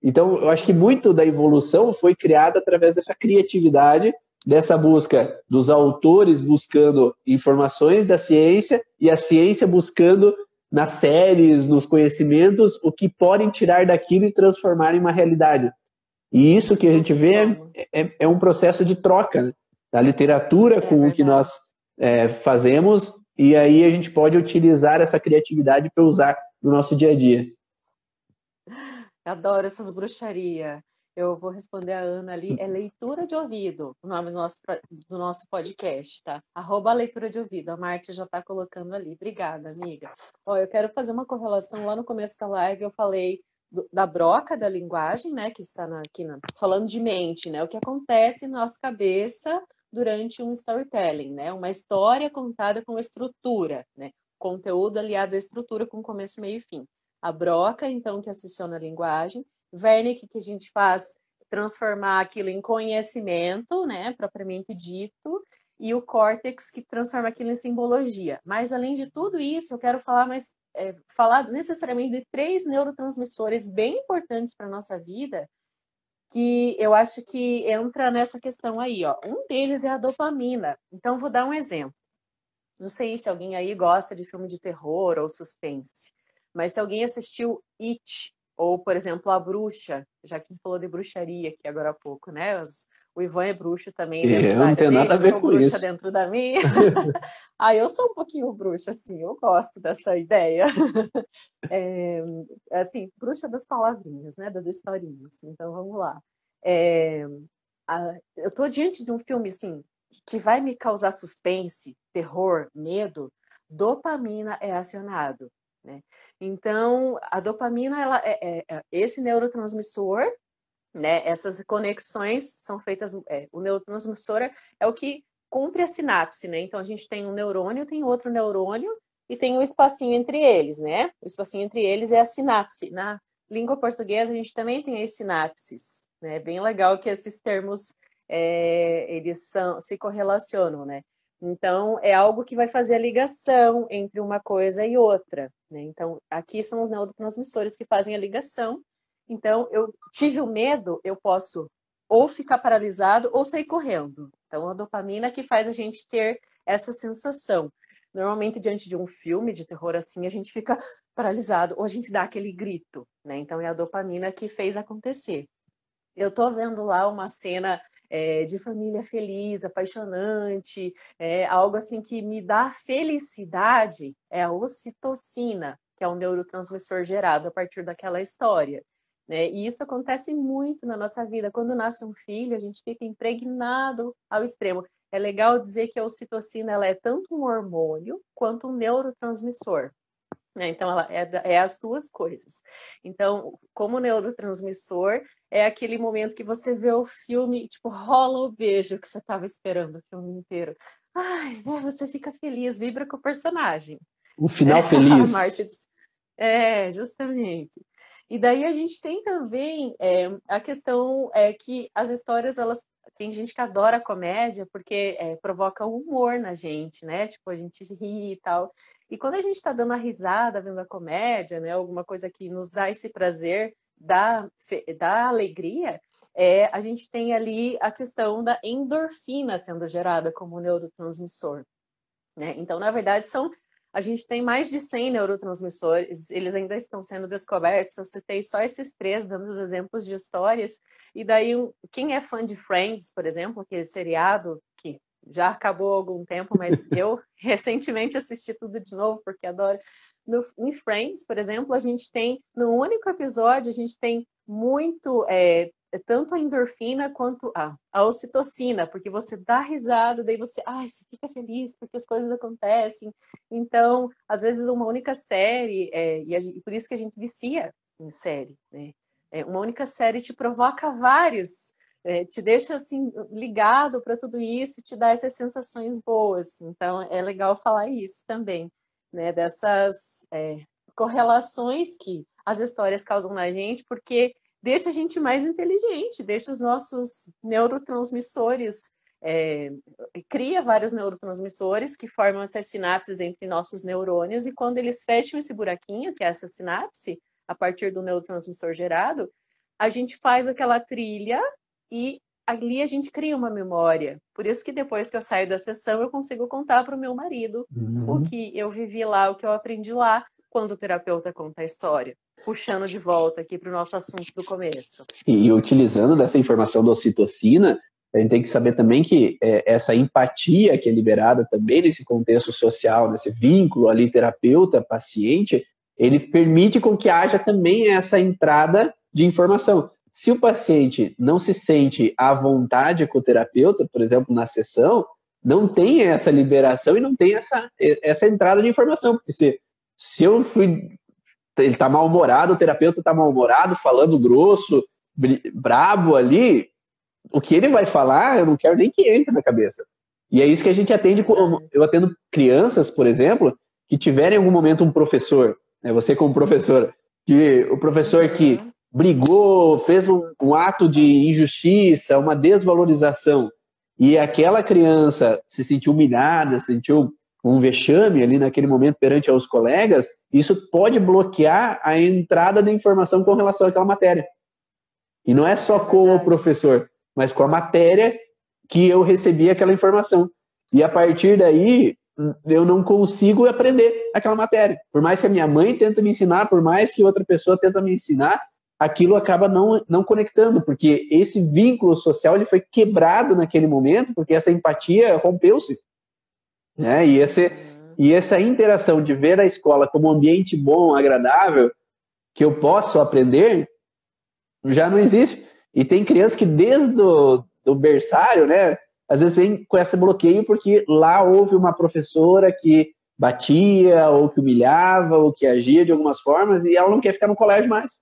Então, eu acho que muito da evolução foi criada através dessa criatividade, dessa busca dos autores buscando informações da ciência e a ciência buscando nas séries, nos conhecimentos, o que podem tirar daquilo e transformar em uma realidade. E isso que a gente vê é um processo de troca, né? Da literatura com o que nós fazemos, e aí a gente pode utilizar essa criatividade para usar no nosso dia a dia. Adoro essas bruxarias. eu vou responder a Ana ali, é leitura de ouvido, o nome do nosso podcast, tá? @leitura de ouvido, a Marte já tá colocando ali. Obrigada, amiga. Ó, eu quero fazer uma correlação, lá no começo da live eu falei da broca da linguagem, né, que está falando de mente, né, o que acontece na nossa cabeça durante um storytelling, né, uma história contada com estrutura, né, conteúdo aliado à estrutura com começo, meio e fim. A broca, então, que aciona a linguagem, Wernicke, que a gente faz transformar aquilo em conhecimento, né, propriamente dito, e o córtex, que transforma aquilo em simbologia. Mas, além de tudo isso, eu quero falar necessariamente de 3 neurotransmissores bem importantes para a nossa vida, que eu acho que entra nessa questão aí, ó. Um deles é a dopamina. Então, vou dar um exemplo. Não sei se alguém aí gosta de filme de terror ou suspense, mas se alguém assistiu It, ou, por exemplo, A Bruxa, já que a gente falou de bruxaria aqui agora há pouco, né? O Ivan é bruxo também dentro da Eu não área tenho nada dele, a eu ver sou com bruxa isso. dentro da minha. Eu sou um pouquinho bruxa, assim, eu gosto dessa ideia. Assim, bruxa das palavrinhas, né? Das historinhas. Então, vamos lá. Eu tô diante de um filme, assim, que vai me causar suspense, terror, medo, dopamina é acionado, né? Então, a dopamina, ela é esse neurotransmissor, né? Essas conexões são feitas, o neurotransmissor é o que cumpre a sinapse, né? Então, a gente tem um neurônio, tem outro neurônio e tem um espacinho entre eles, né? O espacinho entre eles é a sinapse. Na língua portuguesa, a gente também tem as sinapses, né? É bem legal que esses termos, eles se correlacionam, né? Então, é algo que vai fazer a ligação entre uma coisa e outra, né? Então, aqui são os neurotransmissores que fazem a ligação. Então, eu tive o medo, eu posso ou ficar paralisado ou sair correndo. Então, a dopamina que faz a gente ter essa sensação. Normalmente, diante de um filme de terror assim, a gente fica paralisado ou a gente dá aquele grito, né? Então, é a dopamina que fez acontecer. Eu tô vendo lá uma cena de família feliz, apaixonante, algo assim que me dá felicidade, é a ocitocina, que é um neurotransmissor gerado a partir daquela história, né? E isso acontece muito na nossa vida. Quando nasce um filho, a gente fica impregnado ao extremo. É legal dizer que a ocitocina ela é tanto um hormônio quanto um neurotransmissor. Então, ela é as duas coisas. Então, como neurotransmissor, é aquele momento que você vê o filme, tipo, rola o beijo que você estava esperando o filme inteiro. Ai, você fica feliz, vibra com o personagem. Um final A feliz. Marte justamente. E daí a gente tem também a questão que as histórias, elas tem gente que adora comédia porque provoca humor na gente, né? Tipo, a gente ri e tal. E quando a gente está dando a risada, vendo a comédia, né? Alguma coisa que nos dá esse prazer, dá alegria, a gente tem ali a questão da endorfina sendo gerada como neurotransmissor, né? Então, na verdade, a gente tem mais de 100 neurotransmissores, eles ainda estão sendo descobertos. Eu citei só esses 3, dando os exemplos de histórias. E daí, quem é fã de Friends, por exemplo, aquele seriado que já acabou há algum tempo, mas eu recentemente assisti tudo de novo, porque adoro. Em Friends, por exemplo, a gente tem, no único episódio, a gente tem muito... tanto a endorfina quanto a ocitocina, porque você dá risada, daí você fica feliz porque as coisas acontecem. Então, às vezes, uma única série, e por isso que a gente vicia em série, né? Uma única série te provoca vários, te deixa assim ligado para tudo isso e te dá essas sensações boas. Então, é legal falar isso também, né? Dessas correlações que as histórias causam na gente, porque deixa a gente mais inteligente, deixa os nossos neurotransmissores, cria vários neurotransmissores que formam essas sinapses entre nossos neurônios, e quando eles fecham esse buraquinho, que é essa sinapse, a partir do neurotransmissor gerado, a gente faz aquela trilha e ali a gente cria uma memória. Por isso que depois que eu saio da sessão, eu consigo contar para o meu marido o que eu vivi lá, o que eu aprendi lá, quando o terapeuta conta a história. Puxando de volta aqui para o nosso assunto do começo. E utilizando dessa informação da ocitocina, a gente tem que saber também que essa empatia que é liberada também nesse contexto social, nesse vínculo ali terapeuta-paciente, ele permite com que haja também essa entrada de informação. se o paciente não se sente à vontade com o terapeuta, por exemplo, na sessão, não tem essa liberação e não tem essa entrada de informação. Porque se eu fui... Ele está mal-humorado, o terapeuta está mal-humorado, falando grosso, brabo ali, o que ele vai falar, eu não quero nem que entre na cabeça. E é isso que a gente atende. Eu atendo crianças, por exemplo, que tiverem em algum momento um professor, né, você como professora, que o professor que brigou, fez um ato de injustiça, uma desvalorização, e aquela criança se sentiu humilhada, sentiu um vexame ali naquele momento perante aos colegas, isso pode bloquear a entrada da informação com relação àquela matéria. E não é só com o professor, mas com a matéria que eu recebi aquela informação. E a partir daí, eu não consigo aprender aquela matéria. Por mais que a minha mãe tenta me ensinar, por mais que outra pessoa tenta me ensinar, aquilo acaba não conectando, porque esse vínculo social ele foi quebrado naquele momento, porque essa empatia rompeu-se. Né? E essa interação de ver a escola como um ambiente bom, agradável, que eu posso aprender, já não existe. E tem crianças que desde do berçário, né, às vezes vem com esse bloqueio porque lá houve uma professora que batia, ou que humilhava, ou que agia de algumas formas, e ela não quer ficar no colégio mais.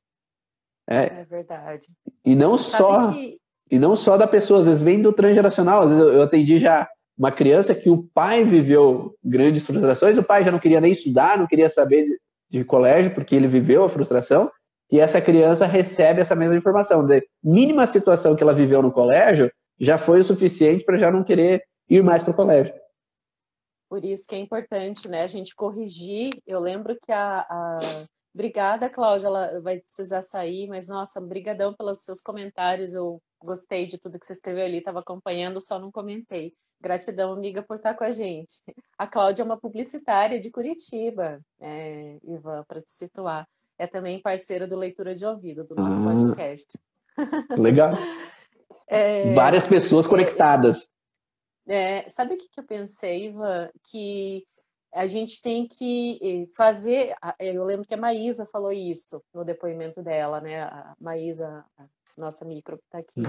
É verdade. E não só da pessoa, às vezes vem do transgeracional. Às vezes eu atendi já uma criança que o pai viveu grandes frustrações, o pai já não queria nem estudar, não queria saber de colégio, porque ele viveu a frustração, e essa criança recebe essa mesma informação. Da mínima situação que ela viveu no colégio, já foi o suficiente para já não querer ir mais para o colégio. Por isso que é importante, né, a gente corrigir. Eu lembro que Obrigada, Cláudia, ela vai precisar sair, mas, nossa, brigadão pelos seus comentários, eu gostei de tudo que você escreveu ali, estava acompanhando, só não comentei. Gratidão, amiga, por estar com a gente. A Cláudia é uma publicitária de Curitiba, Ivan, para te situar. É também parceira do Leitura de Ouvido, do nosso podcast. Legal. Várias pessoas conectadas. Sabe o que eu pensei, Ivan? Que a gente tem que fazer... Eu lembro que a Maísa falou isso no depoimento dela, né? A Maísa, a nossa micro, que está aqui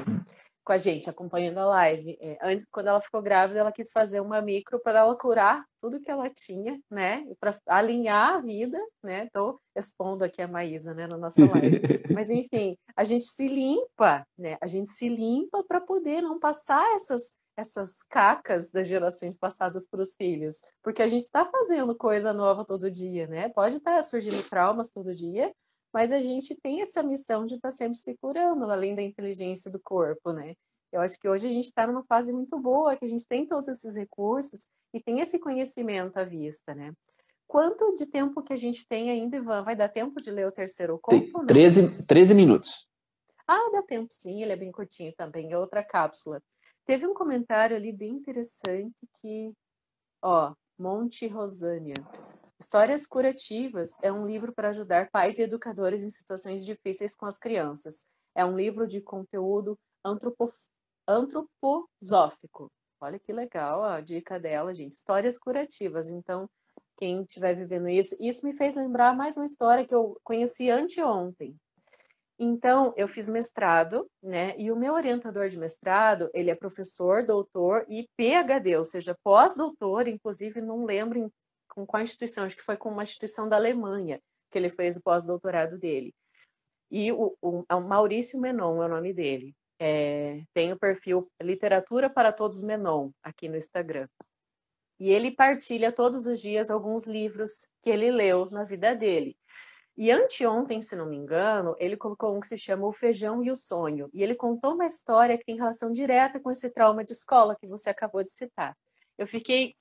com a gente, acompanhando a live. Antes, quando ela ficou grávida, ela quis fazer uma micro para ela curar tudo que ela tinha, né? Para alinhar a vida, né? Estou expondo aqui a Maísa, né? Na nossa live. Mas, enfim, a gente se limpa, né? A gente se limpa para poder não passar essas cacas das gerações passadas para os filhos, porque a gente está fazendo coisa nova todo dia, né? Pode estar surgindo traumas todo dia, mas a gente tem essa missão de estar sempre se curando, além da inteligência do corpo, né? Eu acho que hoje a gente está numa fase muito boa, que a gente tem todos esses recursos e tem esse conhecimento à vista, né? Quanto de tempo que a gente tem ainda, Ivan? Vai dar tempo de ler o terceiro conto? 13 minutos. Dá tempo sim, ele é bem curtinho também, é outra cápsula. Teve um comentário ali bem interessante que, Monte Rosânia. Histórias Curativas é um livro para ajudar pais e educadores em situações difíceis com as crianças. É um livro de conteúdo antroposófico. Olha que legal a dica dela, gente. Histórias curativas. Então, quem estiver vivendo isso me fez lembrar mais uma história que eu conheci anteontem. Então, eu fiz mestrado, né? E o meu orientador de mestrado, ele é professor, doutor e PhD, ou seja, pós-doutor, inclusive não lembro com qual instituição, acho que foi com uma instituição da Alemanha que ele fez o pós-doutorado dele. E o Maurício Menon é o nome dele. Tem o perfil Literatura para Todos Menon aqui no Instagram. E ele partilha todos os dias alguns livros que ele leu na vida dele. E anteontem, se não me engano, ele colocou um que se chama O Feijão e o Sonho. E ele contou uma história que tem relação direta com esse trauma de escola que você acabou de citar. Eu fiquei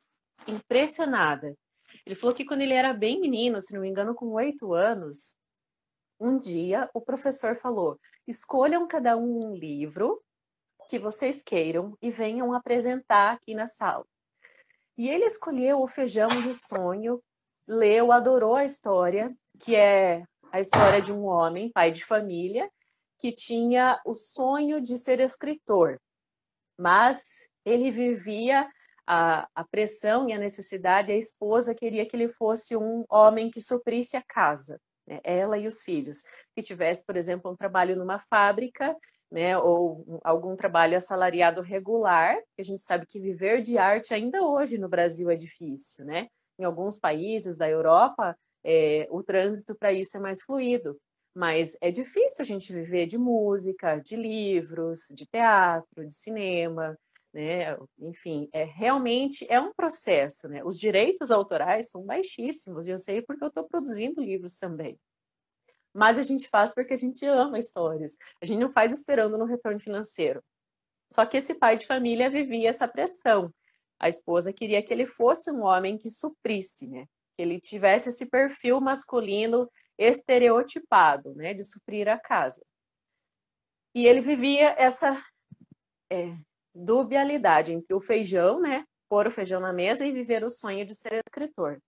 impressionada. Ele falou que quando ele era bem menino, se não me engano, com 8 anos, um dia o professor falou: escolham cada um livro que vocês queiram e venham apresentar aqui na sala. E ele escolheu O Feijão e o Sonho, leu, adorou a história, que é a história de um homem, pai de família, que tinha o sonho de ser escritor, mas ele vivia a pressão e a necessidade, a esposa queria que ele fosse um homem que suprisse a casa. né? Ela e os filhos. Que tivesse, por exemplo, um trabalho numa fábrica, né, ou algum trabalho assalariado regular, que a gente sabe que viver de arte ainda hoje no Brasil é difícil, né? Em alguns países da Europa, o trânsito para isso é mais fluido, mas é difícil a gente viver de música, de livros, de teatro, de cinema, né? Enfim, realmente é um processo, né? Os direitos autorais são baixíssimos, e eu sei porque eu estou produzindo livros também. Mas a gente faz porque a gente ama histórias. A gente não faz esperando no retorno financeiro. Só que esse pai de família vivia essa pressão. A esposa queria que ele fosse um homem que suprisse, né? Que ele tivesse esse perfil masculino estereotipado, né? De suprir a casa. E ele vivia essa dualidade entre o feijão, né? Pôr o feijão na mesa e viver o sonho de ser escritor.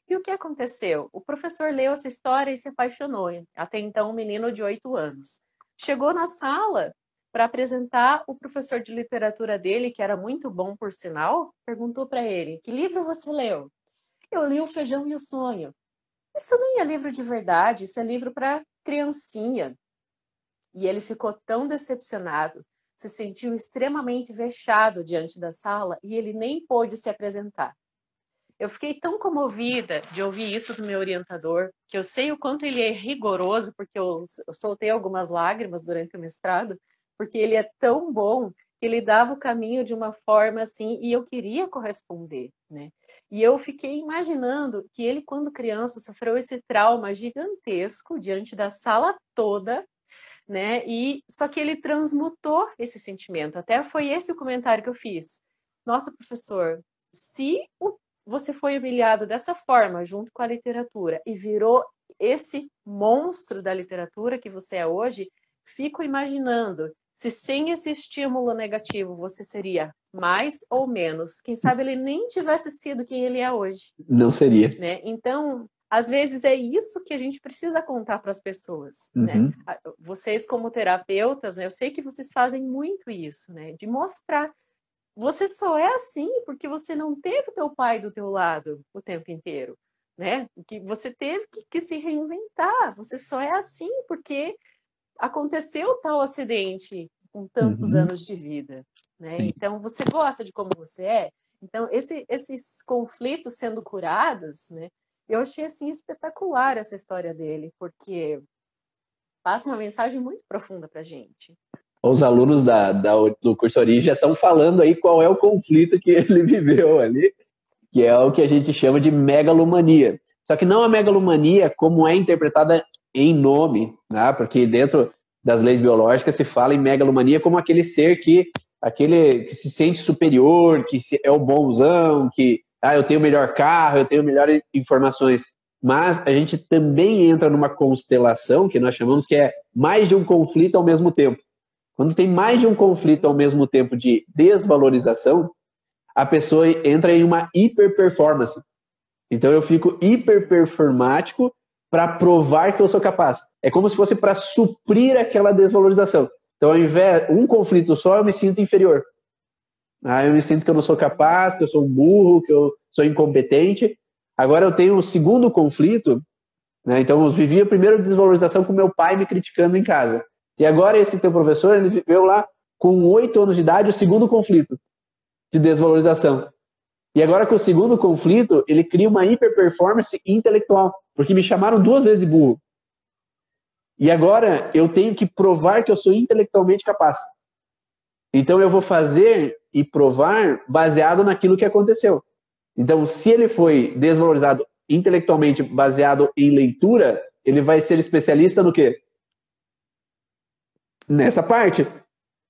E o que aconteceu? O professor leu essa história e se apaixonou. Até então, um menino de 8 anos. Chegou na sala para apresentar o professor de literatura dele, que era muito bom, por sinal, perguntou para ele: que livro você leu? Eu li O Feijão e o Sonho. Isso nem é livro de verdade, isso é livro para criancinha. E ele ficou tão decepcionado, se sentiu extremamente vexado diante da sala e ele nem pôde se apresentar. Eu fiquei tão comovida de ouvir isso do meu orientador, que eu sei o quanto ele é rigoroso, porque eu soltei algumas lágrimas durante o mestrado, porque ele é tão bom que ele dava o caminho de uma forma assim, e eu queria corresponder, né? E eu fiquei imaginando que ele, quando criança, sofreu esse trauma gigantesco diante da sala toda, né? E só que ele transmutou esse sentimento. Até foi esse o comentário que eu fiz. Nossa, professor, se você foi humilhado dessa forma junto com a literatura e virou esse monstro da literatura que você é hoje, fico imaginando se sem esse estímulo negativo você seria mais ou menos. Quem sabe ele nem tivesse sido quem ele é hoje. Não seria. Né? Então, às vezes é isso que a gente precisa contar para as pessoas, Uhum. né? Vocês como terapeutas, né, eu sei que vocês fazem muito isso, né? De mostrar, você só é assim porque você não teve o teu pai do teu lado o tempo inteiro, né? Que você teve que se reinventar, você só é assim porque aconteceu tal acidente com tantos anos de vida, né? Sim. Então, você gosta de como você é? Então, esses conflitos sendo curados, né? Eu achei, assim, espetacular essa história dele, porque passa uma mensagem muito profunda pra gente. Os alunos do curso Origem já estão falando aí qual é o conflito que ele viveu ali, que é o que a gente chama de megalomania. Só que não a megalomania como é interpretada em nome, né? Porque dentro das leis biológicas se fala em megalomania como aquele ser aquele que se sente superior, que é o bonzão, que eu tenho o melhor carro, eu tenho melhores informações. Mas a gente também entra numa constelação que nós chamamos que é mais de um conflito ao mesmo tempo. Quando tem mais de um conflito ao mesmo tempo de desvalorização, a pessoa entra em uma hiperperformance. Então eu fico hiperperformático para provar que eu sou capaz. É como se fosse para suprir aquela desvalorização. Então, ao invés de um conflito só, eu me sinto inferior. Eu me sinto que eu não sou capaz, que eu sou um burro, que eu sou incompetente. Agora eu tenho um segundo conflito, né? Então eu vivi a primeira desvalorização com meu pai me criticando em casa. E agora esse teu professor, ele viveu lá com 8 anos de idade o segundo conflito de desvalorização. E agora com o segundo conflito, ele cria uma hiperperformance intelectual, porque me chamaram 2 vezes de burro. E agora eu tenho que provar que eu sou intelectualmente capaz. Então eu vou fazer e provar baseado naquilo que aconteceu. Então, se ele foi desvalorizado intelectualmente baseado em leitura, ele vai ser especialista no quê? Nessa parte.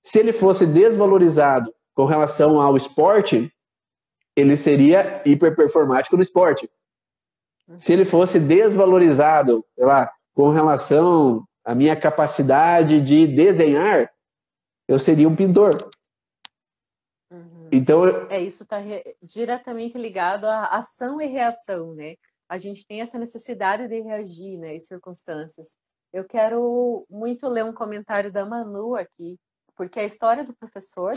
Se ele fosse desvalorizado com relação ao esporte, ele seria hiperperformático no esporte. Se ele fosse desvalorizado, sei lá, com relação à minha capacidade de desenhar, eu seria um pintor. Então, isso está diretamente ligado à ação e reação, né? A gente tem essa necessidade de reagir, né, em circunstâncias. Eu quero muito ler um comentário da Manu aqui, porque a história do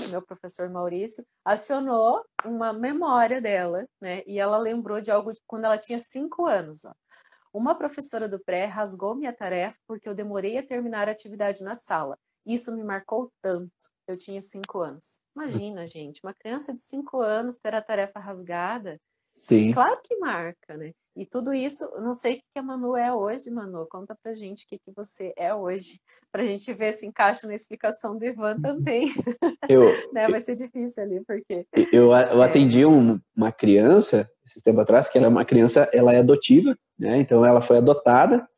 meu professor Maurício, acionou uma memória dela, né? E ela lembrou de algo quando ela tinha 5 anos. Ó. Uma professora do pré rasgou minha tarefa porque eu demorei a terminar a atividade na sala. Isso me marcou tanto. Eu tinha 5 anos. Imagina, gente, uma criança de 5 anos ter a tarefa rasgada. Sim. Claro que marca, né? E tudo isso, eu não sei o que a Manu é hoje, Manu. Conta pra gente o que você é hoje, pra gente ver se encaixa na explicação do Ivan também. Eu, Né? Vai ser difícil ali, porque... eu atendi uma criança, esse tempo atrás, que ela é uma criança, ela é adotiva, né? Então ela foi adotada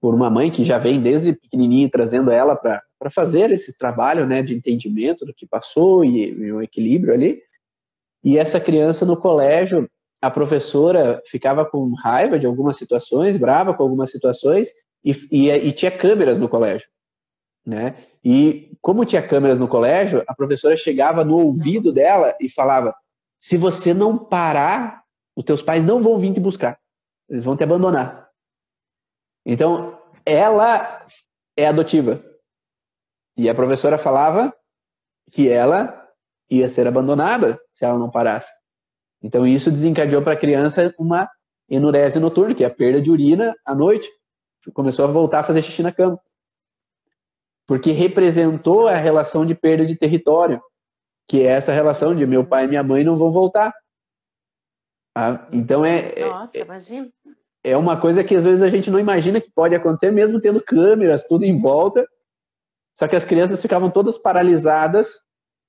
por uma mãe que já vem desde pequenininha trazendo ela para fazer esse trabalho, né, de entendimento do que passou e um equilíbrio ali. E essa criança no colégio, a professora ficava com raiva de algumas situações, brava com algumas situações, e tinha câmeras no colégio, né? E como tinha câmeras no colégio, a professora chegava no ouvido dela e falava: se você não parar, os teus pais não vão vir te buscar, eles vão te abandonar. Então, ela é adotiva. E a professora falava que ela ia ser abandonada se ela não parasse. Então, isso desencadeou para a criança uma enurese noturna, que é a perda de urina à noite. Começou a voltar a fazer xixi na cama. Porque representou a relação de perda de território, que é essa relação de meu pai e minha mãe não vão voltar. Então, Nossa, imagina. É uma coisa que às vezes a gente não imagina que pode acontecer, mesmo tendo câmeras, tudo em volta. Só que as crianças ficavam todas paralisadas,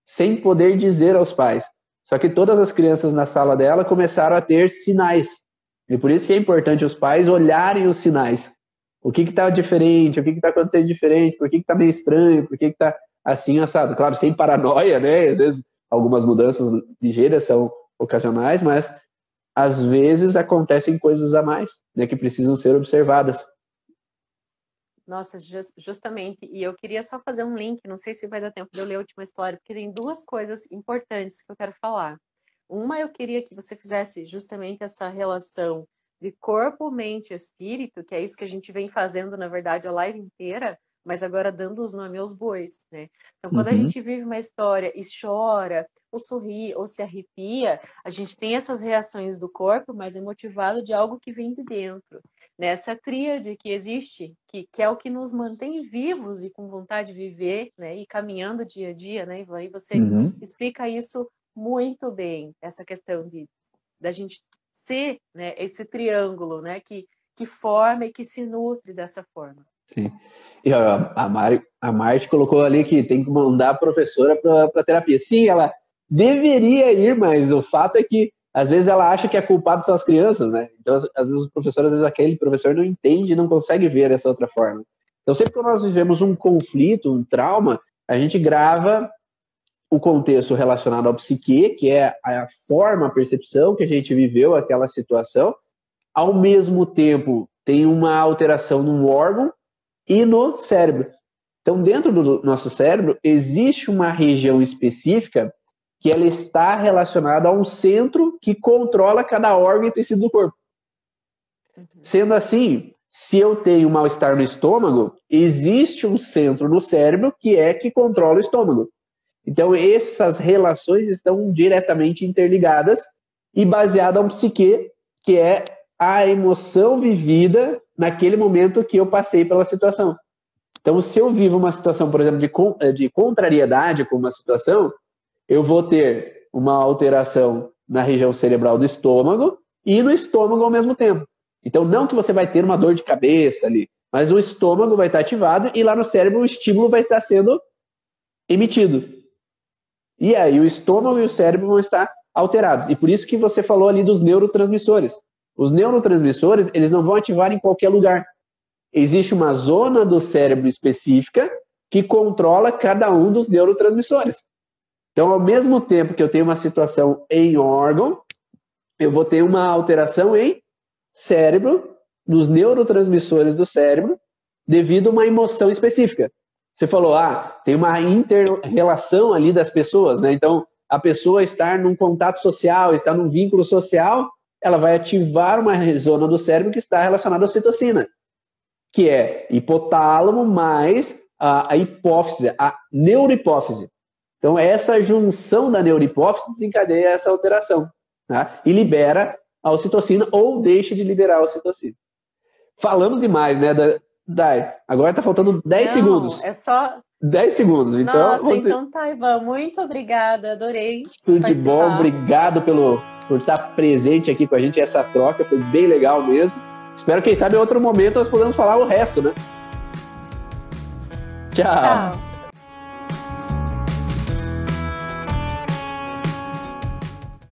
sem poder dizer aos pais. Só que todas as crianças na sala dela começaram a ter sinais. E por isso que é importante os pais olharem os sinais. O que está diferente? O que está acontecendo diferente? Por que está meio estranho? Por que está assim, assado? Claro, sem paranoia, né? Às vezes algumas mudanças ligeiras são ocasionais, mas às vezes acontecem coisas a mais, né, que precisam ser observadas. Nossa, justamente. E eu queria só fazer um link, não sei se vai dar tempo de eu ler a última história, porque tem duas coisas importantes que eu quero falar. Uma, eu queria que você fizesse justamente essa relação de corpo, mente e espírito, que é isso que a gente vem fazendo, na verdade, a live inteira, mas agora dando os nomes aos bois, né? Então, quando a gente vive uma história e chora, ou sorri, ou se arrepia, a gente tem essas reações do corpo, mas é motivado de algo que vem de dentro. Nessa tríade que existe, que é o que nos mantém vivos e com vontade de viver, né? E caminhando dia a dia, né, Ivan? E você explica isso muito bem, essa questão da gente ser, né, esse triângulo, né, que forma e que se nutre dessa forma. Sim. E a Marte colocou ali que tem que mandar a professora para terapia. Sim, ela deveria ir, mas o fato é que às vezes ela acha que a culpada são as crianças, né? Então, às vezes o professor, às vezes aquele professor não entende, não consegue ver essa outra forma. Então, sempre que nós vivemos um conflito, um trauma, a gente grava o contexto relacionado ao psique, que é a forma, a percepção que a gente viveu aquela situação. Ao mesmo tempo, tem uma alteração no órgão e no cérebro. Então, dentro do nosso cérebro, existe uma região específica que ela está relacionada a um centro que controla cada órgão e tecido do corpo. Sendo assim, se eu tenho mal-estar no estômago, existe um centro no cérebro que controla o estômago. Então, essas relações estão diretamente interligadas e baseadas a um psique, que é a emoção vivida naquele momento que eu passei pela situação. Então, se eu vivo uma situação, por exemplo, de contrariedade com uma situação, eu vou ter uma alteração na região cerebral do estômago e no estômago ao mesmo tempo. Então, não que você vai ter uma dor de cabeça ali, mas o estômago vai estar ativado e lá no cérebro o estímulo vai estar sendo emitido. E aí o estômago e o cérebro vão estar alterados. E por isso que você falou ali dos neurotransmissores. Os neurotransmissores, eles não vão ativar em qualquer lugar. Existe uma zona do cérebro específica que controla cada um dos neurotransmissores. Então, ao mesmo tempo que eu tenho uma situação em órgão, eu vou ter uma alteração em cérebro, nos neurotransmissores do cérebro, devido a uma emoção específica. Você falou, tem uma inter-relação ali das pessoas, né? Então, a pessoa estar num contato social, estar num vínculo social, ela vai ativar uma zona do cérebro que está relacionada à ocitocina, que é hipotálamo mais a hipófise, a neurohipófise. Então, essa junção da neurohipófise desencadeia essa alteração, tá? E libera a ocitocina ou deixa de liberar a ocitocina. falamos demais, né, Dai? Agora tá faltando 10 segundos. É só 10 segundos. Então, nossa, então tá, Ivan. Muito obrigada, adorei. Tudo de bom, obrigado por estar presente aqui com a gente. Essa troca foi bem legal mesmo. Espero que, quem sabe, em outro momento nós podemos falar o resto, né? Tchau.